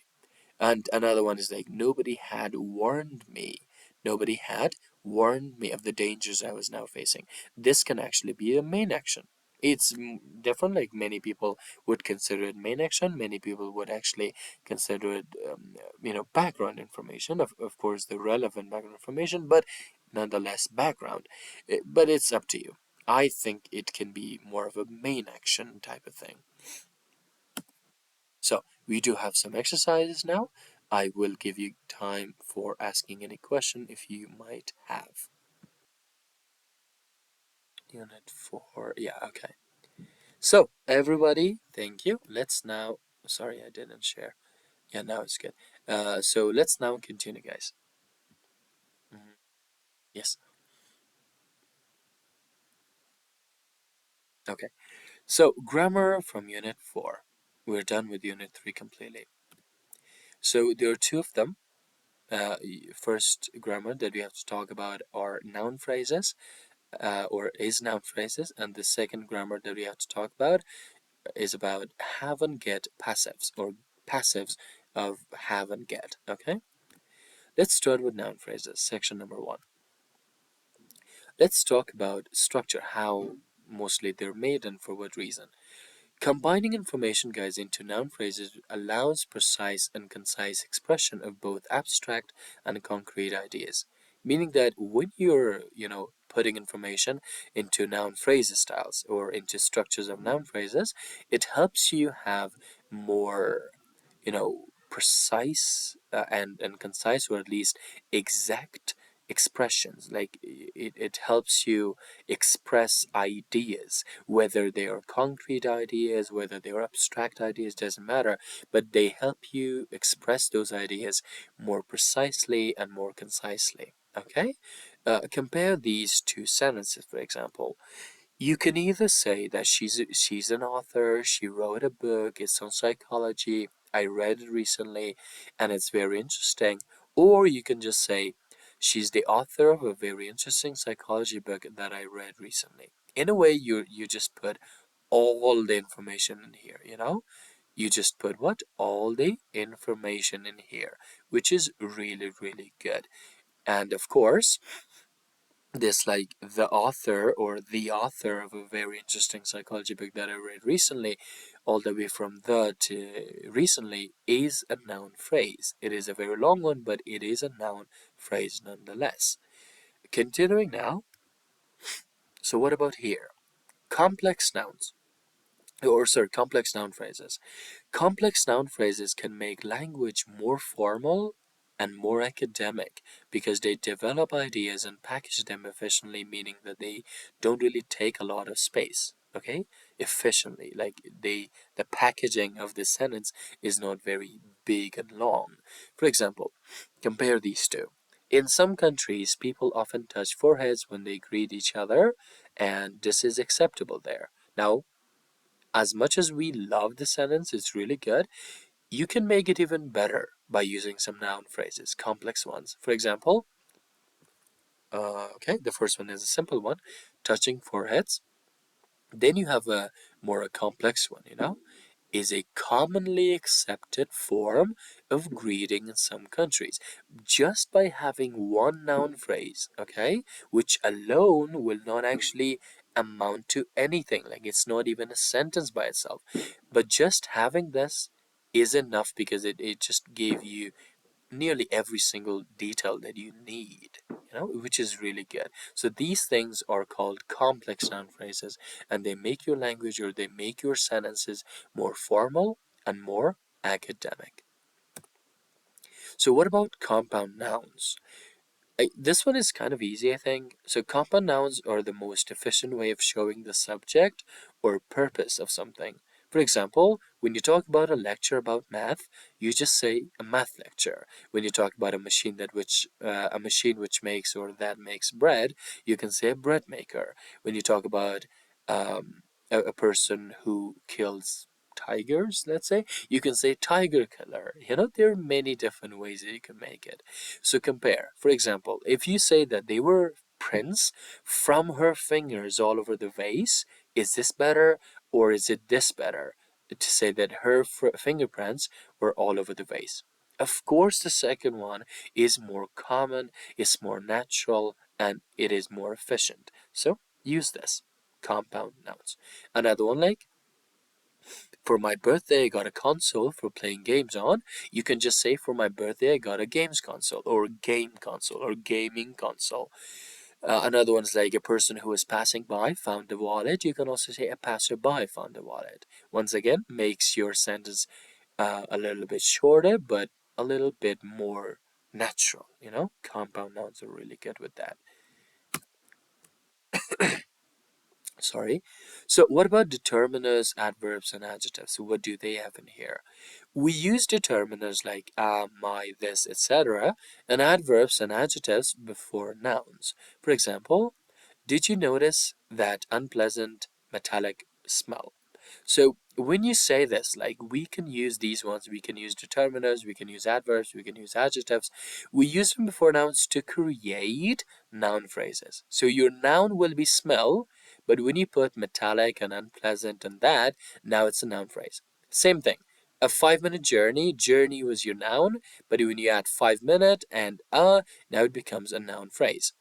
And another one is like, nobody had warned me. Nobody had warned me of the dangers I was now facing. This can actually be a main action. It's different, like many people would consider it main action. Many people would actually consider it, background information. Of course, the relevant background information, but nonetheless background. But it's up to you. I think it can be more of a main action type of thing. So we do have some exercises now. I will give you time for asking any question if you might have. Unit 4. Yeah, okay. So everybody, thank you. Let's now, sorry, I didn't share. Yeah, now it's good. So let's now continue, guys. Yes. Okay. So grammar from Unit 4. We're done with Unit 3 completely. So there are two of them. First grammar that we have to talk about are noun phrases, or is noun phrases, and the second grammar that we have to talk about is about have and get passives, or passives of have and get. Okay, let's start with noun phrases, section number 1. Let's talk about structure, how mostly they're made and for what reason. Combining information, guys, into noun phrases allows precise and concise expression of both abstract and concrete ideas. Meaning that when you're, putting information into noun phrases styles or into structures of noun phrases, it helps you have more, precise and concise, or at least exact expressions. Like it helps you express ideas, whether they are concrete ideas, whether they are abstract ideas, doesn't matter, but they help you express those ideas more precisely and more concisely. Okay? Compare these two sentences, for example. You can either say that she's an author, she wrote a book, it's on psychology, I read it recently, and it's very interesting, or you can just say She's the author of a very interesting psychology book that I read recently. In a way, you just put all the information in here, you know? You just put what? All the information in here, which is really, really good. And of course, this like the author of a very interesting psychology book that I read recently, all the way from the to recently, is a noun phrase. It is a very long one, but it is a noun phrase nonetheless. Continuing now. So what about here? Complex nouns. Or sorry, complex noun phrases. Complex noun phrases can make language more formal and more academic because they develop ideas and package them efficiently, meaning that they don't really take a lot of space. Okay? Efficiently. Like the packaging of the sentence is not very big and long. For example, compare these two. In some countries, people often touch foreheads when they greet each other, and this is acceptable there. Now, as much as we love the sentence, it's really good. You can make it even better by using some noun phrases, complex ones. For example, okay, the first one is a simple one, touching foreheads. Then you have a more a complex one, you know, is a commonly accepted form of greeting in some countries. Just by having one noun phrase, okay, which alone will not actually amount to anything. Like it's not even a sentence by itself. But just having this is enough because it just gave you nearly every single detail that you need, which is really good. So these things are called complex noun phrases, and they make your language or they make your sentences more formal and more academic. So what about compound nouns? This one is kind of easy, I think. So compound nouns are the most efficient way of showing the subject or purpose of something. For example, when you talk about a lecture about math, you just say a math lecture. When you talk about a machine which makes or that makes bread, you can say a bread maker. When you talk about a person who kills tigers, let's say, you can say tiger killer. There are many different ways that you can make it. So compare. For example, if you say that they were prints from her fingers all over the vase, is this better or is it this better? To say that her fingerprints were all over the vase. Of course, the second one is more common, it's more natural, and it is more efficient. So use this. Compound nouns. Another one like for my birthday, I got a console for playing games on. You can just say, for my birthday, I got a games console, or game console, or gaming console. Another one's like a person who was passing by found the wallet. You can also say a passerby found the wallet. Once again, makes your sentence a little bit shorter, but a little bit more natural. Compound nouns are really good with that. Sorry. So what about determiners, adverbs, and adjectives? So what do they have in here? We use determiners like my, this, etc., and adverbs and adjectives before nouns. For example, did you notice that unpleasant metallic smell? So when you say this, like we can use these ones, we can use determiners, we can use adverbs, we can use adjectives. We use them before nouns to create noun phrases. So your noun will be smell, but when you put metallic and unpleasant and that, now it's a noun phrase. Same thing. A 5-minute journey, journey was your noun, but when you add 5 minute and now it becomes a noun phrase.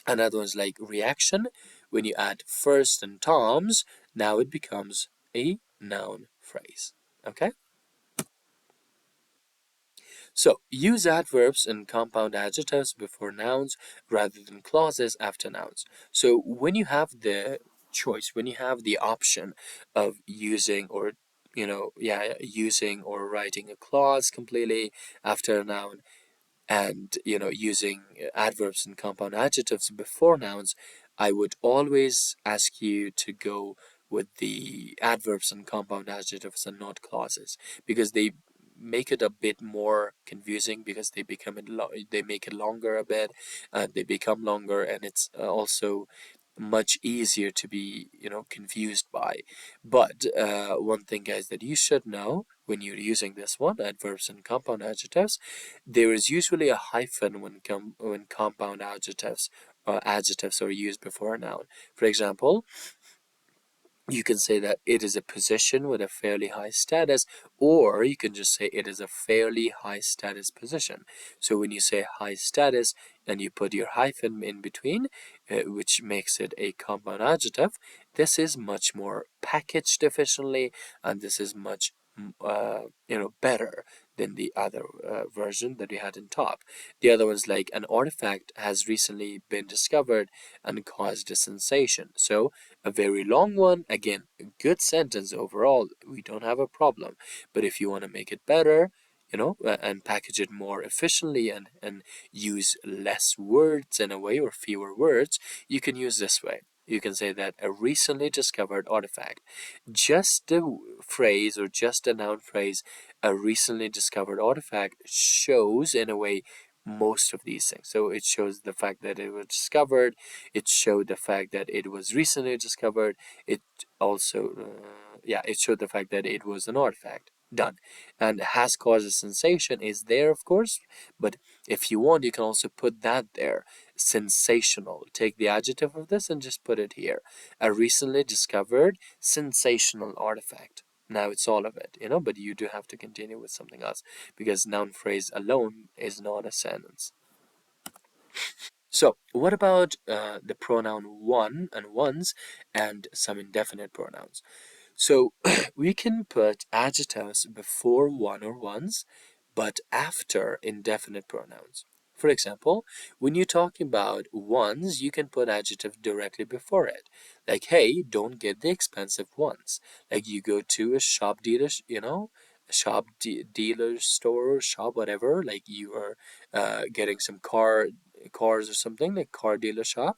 Another one's like reaction. When you add first and toms, now it becomes a noun phrase. Okay? So use adverbs and compound adjectives before nouns rather than clauses after nouns. So when you have the choice, when you have the option of using or using or writing a clause completely after a noun, and using adverbs and compound adjectives before nouns, I would always ask you to go with the adverbs and compound adjectives and not clauses, because they make it a bit more confusing, because they make it longer a bit, they become longer, and it's also much easier to be, confused by. But one thing, guys, that you should know when you're using this one, adverbs and compound adjectives, there is usually a hyphen when compound adjectives are used before a noun. For example, you can say that it is a position with a fairly high status, or you can just say it is a fairly high status position. So when you say high status and you put your hyphen in between, which makes it a compound adjective, this is much more packaged efficiently, and this is much better than the other version that we had in top. The other one's like an artifact has recently been discovered and caused a sensation. So a very long one, again, a good sentence overall, we don't have a problem. But if you want to make it better, and package it more efficiently and use less words in a way, or fewer words, you can use this way. You can say that a recently discovered artifact. Just the phrase, or just a noun phrase, a recently discovered artifact, shows in a way most of these things. So it shows the fact that it was discovered, it showed the fact that it was recently discovered, it also it showed the fact that it was an artifact. Done. And has caused a sensation is there, of course, but if you want, you can also put that there. Sensational. Take the adjective of this and just put it here. A recently discovered sensational artifact. Now it's all of it, but you do have to continue with something else, because noun phrase alone is not a sentence. So what about the pronoun one and ones and some indefinite pronouns? So we can put adjectives before one or ones, but after indefinite pronouns. For example, when you're talking about ones, you can put adjective directly before it. Like, hey, don't get the expensive ones. Like you go to a shop dealer, a dealer store, shop, whatever. Like you are getting some cars or something, like car dealer shop.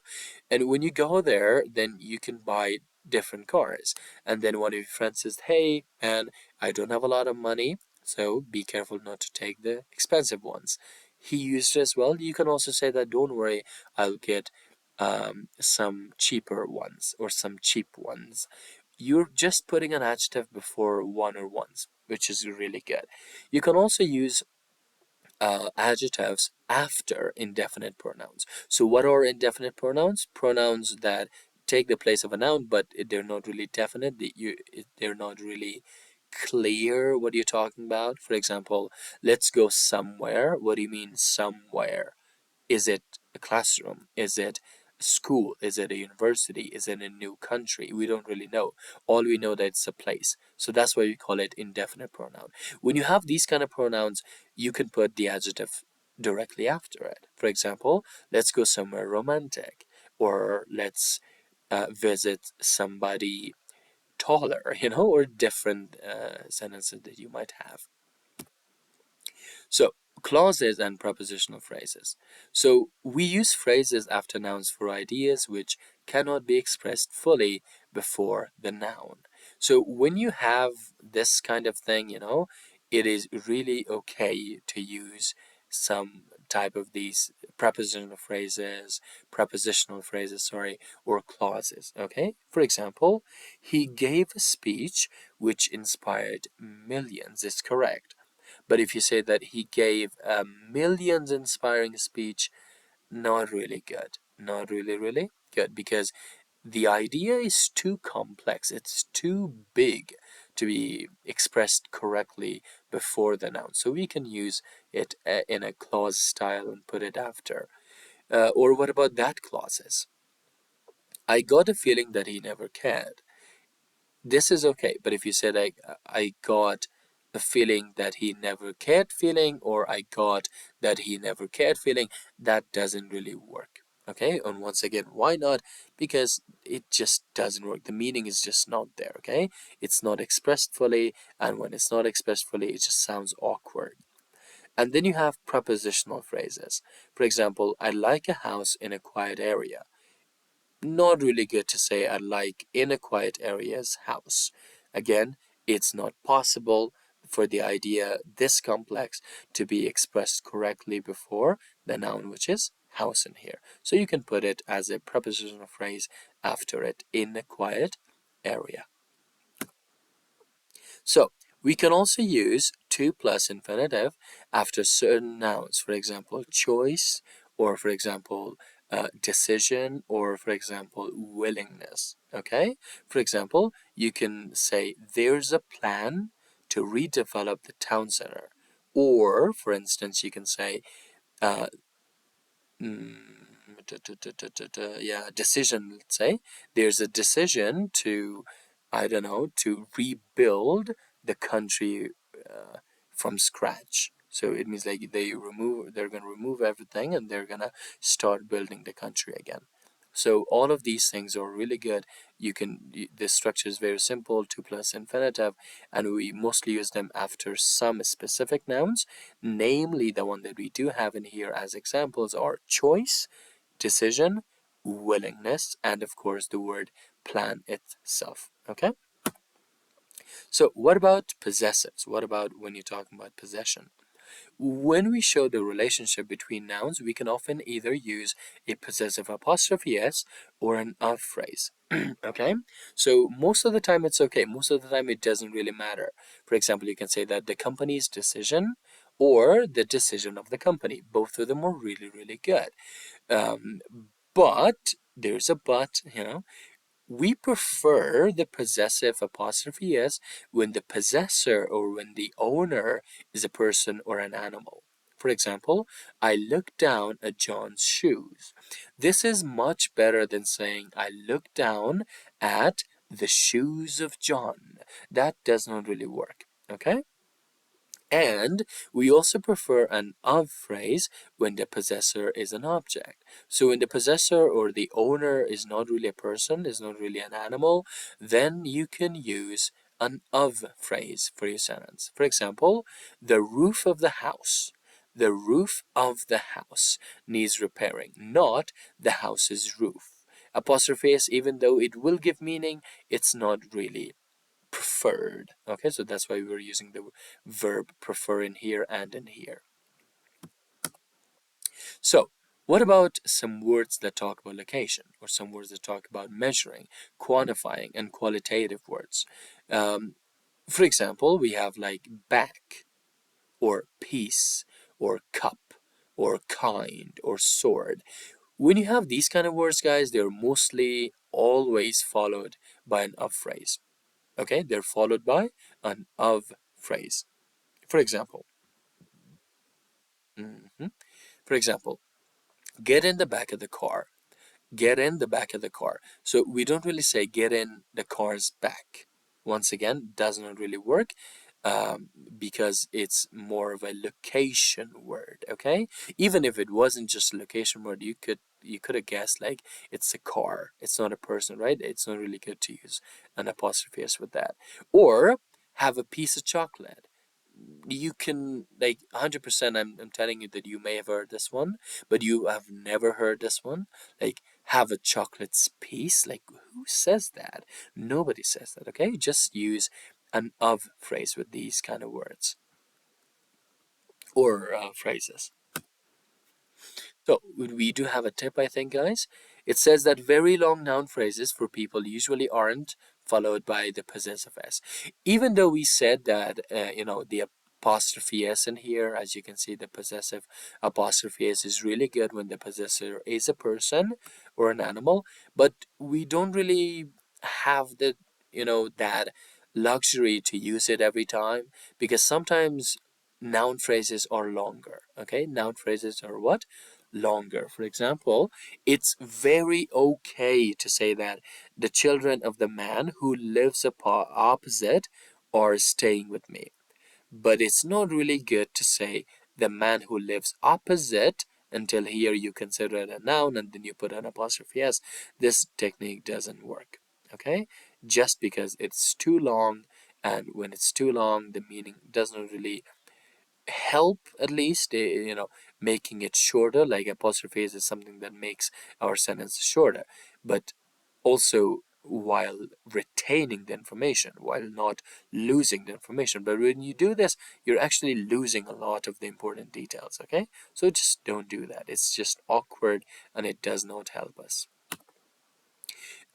And when you go there, then you can buy different cars. And then one of your friends says, hey, man, I don't have a lot of money, so be careful not to take the expensive ones. He used it as well. You can also say that, don't worry, I'll get some cheaper ones or some cheap ones. You're just putting an adjective before one or ones, which is really good. You can also use adjectives after indefinite pronouns. So what are indefinite pronouns? Pronouns that take the place of a noun, but they're not really definite. They're not really clear what you're talking about. For example, let's go somewhere. What do you mean somewhere? Is it a classroom? Is it a school? Is it a university? Is it a new country? We don't really know. All we know that it's a place. So that's why we call it indefinite pronoun. When you have these kind of pronouns, you can put the adjective directly after it. For example, let's go somewhere romantic, or let's visit somebody taller, or different sentences that you might have. So, clauses and prepositional phrases. So, we use phrases after nouns for ideas which cannot be expressed fully before the noun. So, when you have this kind of thing, it is really okay to use some type of these prepositional phrases, sorry, or clauses, okay? For example, he gave a speech which inspired millions is correct. But if you say that he gave a millions inspiring speech, not really good. Not really, really good, because the idea is too complex. It's too big to be expressed correctly before the noun. So we can use it in a clause style and put it after. Or what about that clauses? I got a feeling that he never cared. This is okay, but if you said I got a feeling that he never cared feeling, or I got that he never cared feeling, that doesn't really work. Okay, and once again, why not? Because it just doesn't work. The meaning is just not there. Okay, it's not expressed fully, and when it's not expressed fully, it just sounds awkward. And then you have prepositional phrases. For example, I like a house in a quiet area. Not really good to say I like in a quiet area's house. Again, it's not possible for the idea this complex to be expressed correctly before the noun, which is house in here. So you can put it as a prepositional phrase after it, in a quiet area. So we can also use to plus infinitive after certain nouns. For example, choice, or for example, decision, or for example, willingness. Okay? For example, you can say there's a plan to redevelop the town center. Or, for instance, you can say uh, mm, yeah, decision, let's say. There's a decision to, I don't know, to rebuild the country from scratch. So it means like they're gonna remove everything and they're gonna start building the country again. So all of these things are really good. The structure is very simple, to plus infinitive, and we mostly use them after some specific nouns. Namely, the one that we do have in here as examples are choice, decision, willingness, and of course the word plan itself. Okay? So what about possessives? What about when you're talking about possession? When we show the relationship between nouns, we can often either use a possessive apostrophe s or an of phrase. Okay? So most of the time it's okay. Most of the time it doesn't really matter. For example, you can say that the company's decision or the decision of the company. Both of them are really, really good. Um, but there's a but, we prefer the possessive apostrophe s when the possessor or when the owner is a person or an animal. For example, I looked down at John's shoes. This is much better than saying I looked down at the shoes of John. That does not really work. Okay? And we also prefer an of phrase when the possessor is an object. So when the possessor or the owner is not really a person, is not really an animal, then you can use an of phrase for your sentence. For example, the roof of the house. The roof of the house needs repairing, not the house's roof. Apostrophe s, even though it will give meaning, it's not really preferred. Okay, so that's why we're using the verb prefer in here and in here. So what about some words that talk about location, or some words that talk about measuring, quantifying, and qualitative words? For example, we have like back, or piece, or cup, or kind, or sword. When you have these kind of words, guys, they're mostly always followed by an of phrase. Okay, they're followed by an of phrase. For example, mhm, for example, get in the back of the car. Get in the back of the car. So we don't really say get in the car's back. Once again, does not really work because it's more of a location word. Okay, even if it wasn't just a location word, you could have guessed like it's a car. It's not a person, right? It's not really good to use an apostrophe s with that. Or have a piece of chocolate. You can like 100%, I'm telling you that you may have heard this one, but you have never heard this one. Like have a chocolate piece. Like who says that? Nobody says that. Okay, just use an of phrase with these kind of words or phrases. So we do have a tip, I think, guys. It says that very long noun phrases for people usually aren't followed by the possessive s. Even though we said that, the apostrophe s in here, as you can see, the possessive apostrophe s is really good when the possessor is a person or an animal, but we don't really have that luxury to use it every time, because sometimes noun phrases are longer. Okay, noun phrases are what? Longer. For example, it's very okay to say that the children of the man who lives opposite are staying with me. But it's not really good to say the man who lives opposite until here you consider it a noun and then you put an apostrophe s. This technique doesn't work. Okay? Just because it's too long, and when it's too long, the meaning doesn't really help, at least making it shorter. Like apostrophe is something that makes our sentence shorter, but also while retaining the information, while not losing the information. But when you do this, you're actually losing a lot of the important details, okay? So just don't do that. It's just awkward and it does not help us.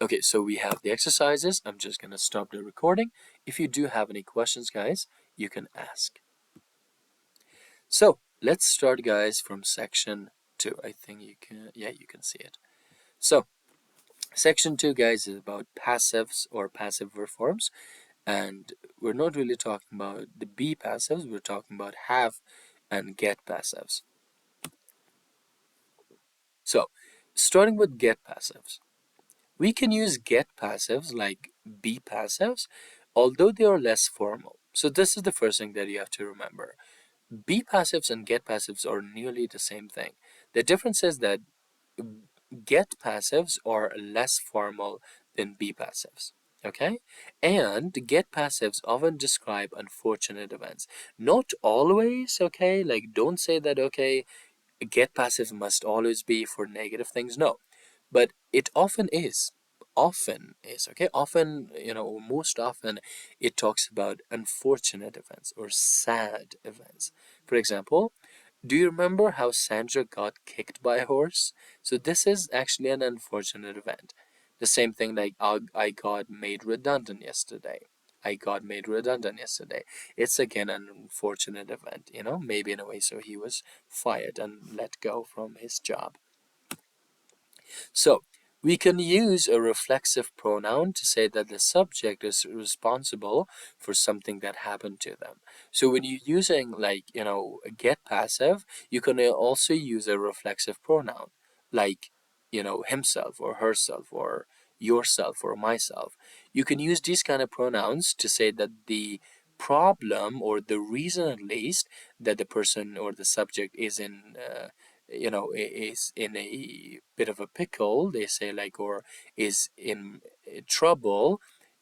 Okay, so we have the exercises. I'm just gonna stop the recording. If you do have any questions, guys, you can ask. So let's start, guys, from section 2. I think you can, yeah, you can see it. So section 2, guys, is about passives or passive verb forms. And we're not really talking about the be passives, we're talking about have and get passives. So starting with get passives. We can use get passives like be passives, although they are less formal. So this is the first thing that you have to remember. Be passives and get passives are nearly the same thing. The difference is that get passives are less formal than be passives. Okay? And get passives often describe unfortunate events. Not always, okay? Like, don't say that, okay, get passive must always be for negative things. No, but it often is. Often is, okay? Often, or most often, it talks about unfortunate events or sad events. For example, do you remember how Sandra got kicked by a horse? So this is actually an unfortunate event. The same thing like I got made redundant yesterday. I got made redundant yesterday. It's again an unfortunate event, maybe in a way. So he was fired and let go from his job. So we can use a reflexive pronoun to say that the subject is responsible for something that happened to them. So when you're using like, a get passive, you can also use a reflexive pronoun like, himself or herself or yourself or myself. You can use these kind of pronouns to say that the problem or the reason at least that the person or the subject is in is in a bit of a pickle, they say, like, or is in trouble,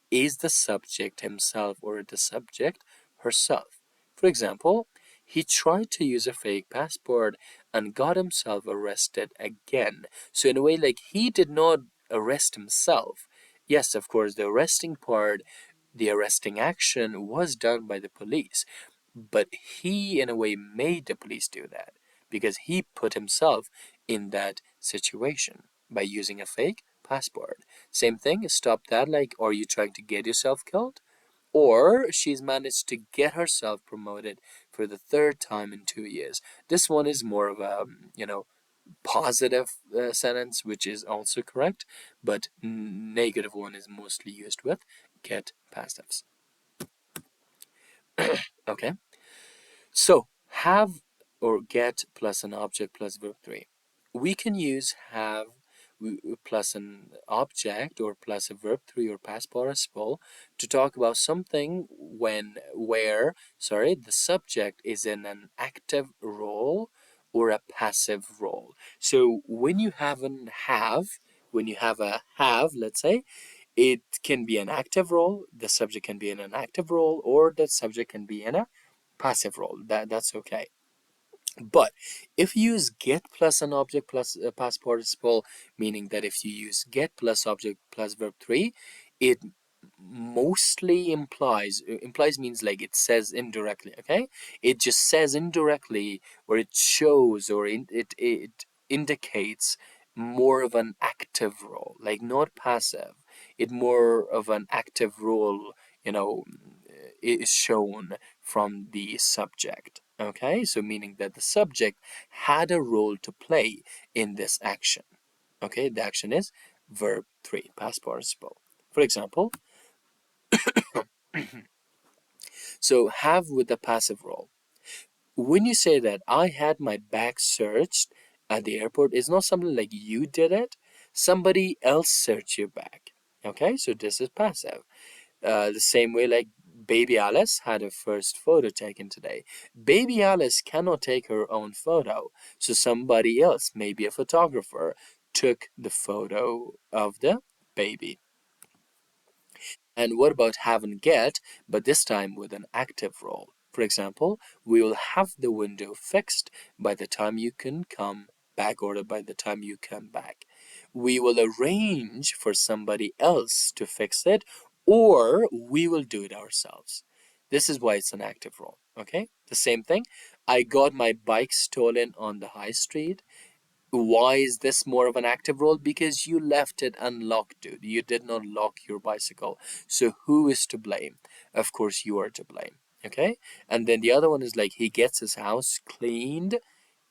is the subject himself or the subject herself. For example, he tried to use a fake passport and got himself arrested again. So in a way, like, he did not arrest himself. Yes, of course, the arresting part, the arresting action was done by the police, but he in a way made the police do that because he put himself in that situation by using a fake passport. Same thing, stop that, like, are you trying to get yourself killed? Or she's managed to get herself promoted for the third time in 2 years. This one is more of a, positive sentence, which is also correct, but negative one is mostly used with get passives. Okay. So have or get plus an object plus verb 3. We can use have plus an object or plus a verb 3 or past participle to talk about something where the subject is in an active role or a passive role. So when you have a have, let's say, it can be an active role, the subject can be in an active role, or the subject can be in a passive role. That's okay. But if you use get plus an object plus a past participle, meaning that if you use get plus object plus verb 3, it mostly implies means like it says indirectly, okay? It just says indirectly, or it shows, or it indicates more of an active role, like not passive. It more of an active role, is shown from the subject. Okay, so meaning that the subject had a role to play in this action. Okay, the action is verb 3, past participle. For example, so have with the passive role. When you say that I had my bag searched at the airport, it's not something like you did it, somebody else searched your bag. Okay, so this is passive. The same way, like baby Alice had her first photo taken today. Baby Alice cannot take her own photo, so somebody else, maybe a photographer, took the photo of the baby. And what about have and get, but this time with an active role? For example, we will have the window fixed by the time you can come back, or by the time you come back. we will arrange for somebody else to fix it, or we will do it ourselves. This is why it's an active role. Okay, the same thing. I got my bike stolen on the high street. Why is this more of an active role? Because you left it unlocked, dude. You did not lock your bicycle. So who is to blame? Of course, you are to blame. Okay? And then the other one is like he gets his house cleaned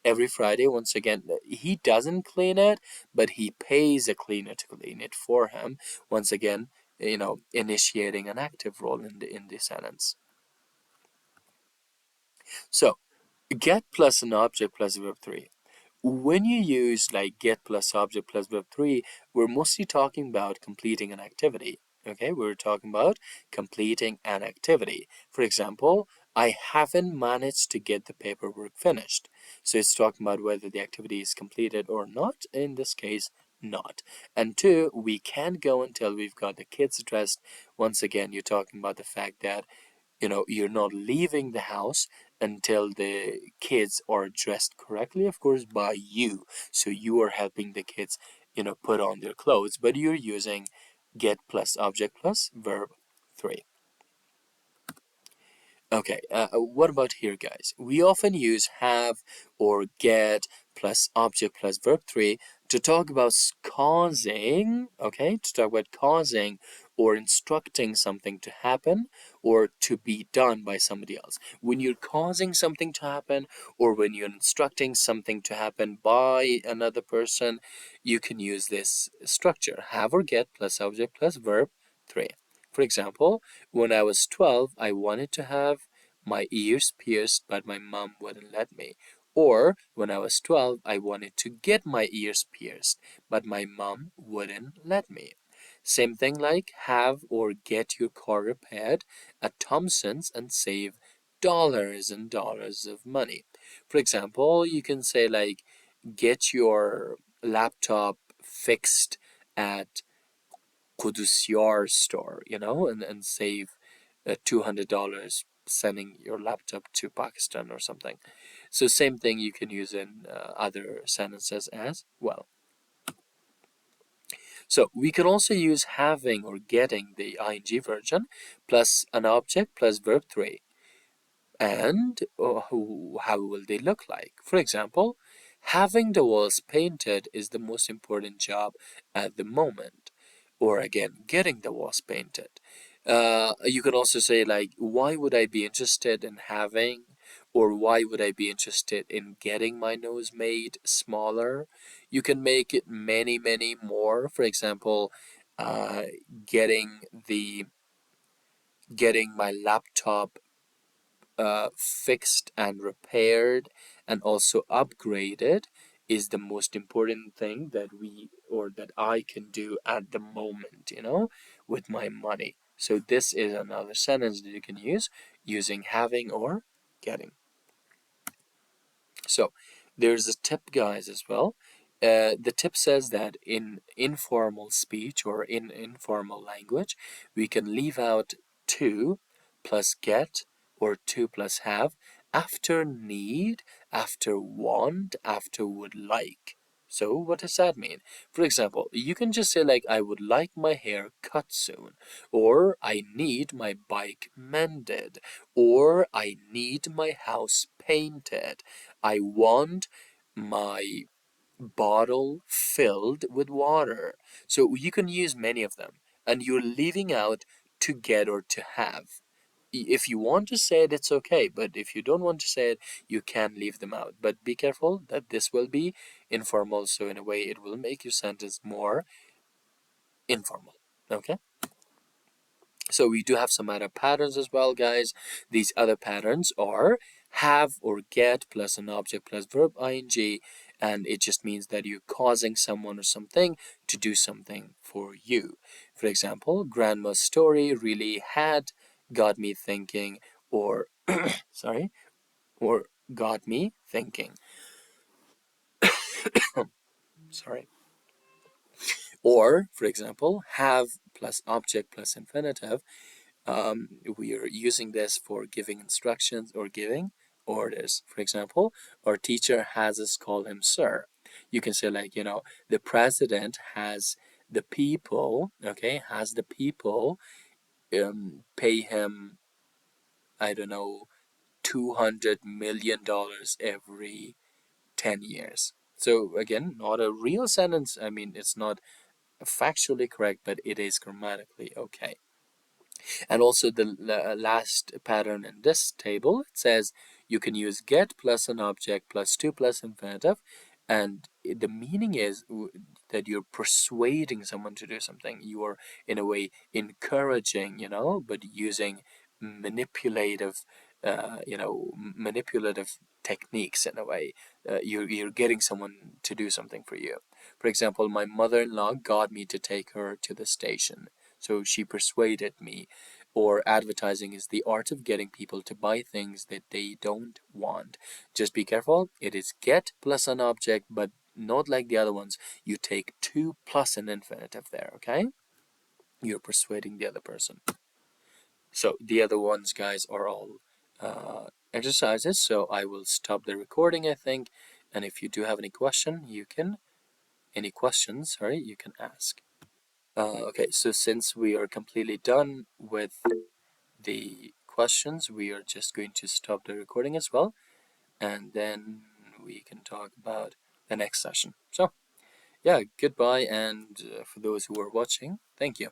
every Friday. Once again, he doesn't clean it, but he pays a cleaner to clean it for him. Once again, initiating an active role in the sentence. So get plus an object plus verb three. When you use like get plus object plus verb 3, we're mostly talking about completing an activity. Okay, we're talking about completing an activity. For example, I haven't managed to get the paperwork finished. So it's talking about whether the activity is completed or not. In this case, not. And two, we can't go until we've got the kids dressed. Once again, you're talking about the fact that you're not leaving the house until the kids are dressed correctly, of course, by you. So you are helping the kids, put on their clothes, but you're using get plus object plus verb 3. Okay, what about here, guys? We often use have or get plus object plus verb 3 to talk about causing, okay, to talk about causing or instructing something to happen or to be done by somebody else. When you're causing something to happen or when you're instructing something to happen by another person, you can use this structure, have or get plus object plus verb 3. For example, when I was 12, I wanted to have my ears pierced, but my mom wouldn't let me. Or when I was 12, I wanted to get my ears pierced, but my mom wouldn't let me. Same thing like have or get your car repaired at Thompson's and save dollars and dollars of money. For example, you can say like get your laptop fixed at Kudusyar store, and save $200 sending your laptop to Pakistan or something. So same thing you can use in other sentences as well. So we can also use having or getting the ing version plus an object plus verb 3. And how will they look like? For example, having the walls painted is the most important job at the moment. Or again, getting the walls painted. You can also say like, why would I be interested in having, or why would I be interested in getting my nose made smaller? You can make it many, many more. For example, uh, getting the getting my laptop fixed and repaired and also upgraded is the most important thing that we or that I can do at the moment, with my money. So this is another sentence that you can use using having or getting. So there's a tip, guys, as well. The tip says that in informal speech or in informal language, we can leave out to plus get or to plus have after need, after want, after would like. So what does that mean? For example, you can just say like, I would like my hair cut soon, or I need my bike mended, or I need my house painted. I want my bottle filled with water. So you can use many of them, and you're leaving out to get or to have. If you want to say it, it's okay, but if you don't want to say it, you can leave them out. But be careful that this will be informal, so in a way, it will make your sentence more informal. Okay? So we do have some other patterns as well, guys. These other patterns are have or get plus an object plus verb ing, and it just means that you're causing someone or something to do something for you. For example, grandma's story really had got me thinking, or sorry, or got me thinking. Sorry. Or, for example, have plus object plus infinitive. We are using this for giving instructions or giving orders. For example, our teacher has us call him sir. You can say like, you know, the president has the people, okay, has the people pay him, I don't know, $200 million every 10 years. So again, not a real sentence. I mean, it's not factually correct, but it is grammatically okay. And also the last pattern in this table, it says you can use get plus an object plus to plus infinitive. And the meaning is that you're persuading someone to do something. You are, in a way, encouraging, you know, but using manipulative, manipulative techniques in a way. You're getting someone to do something for you. For example, my mother-in-law got me to take her to the station. So she persuaded me. Or advertising is the art of getting people to buy things that they don't want. Just be careful. It is get plus an object, but not like the other ones. You take to plus an infinitive there, okay? You're persuading the other person. So the other ones, guys, are all exercises. So I will stop the recording, I think. And if you do have any questions, sorry, you can ask. Okay, so since we are completely done with the questions, we are just going to stop the recording as well, and then we can talk about the next session. So, yeah, goodbye, and for those who are watching, thank you.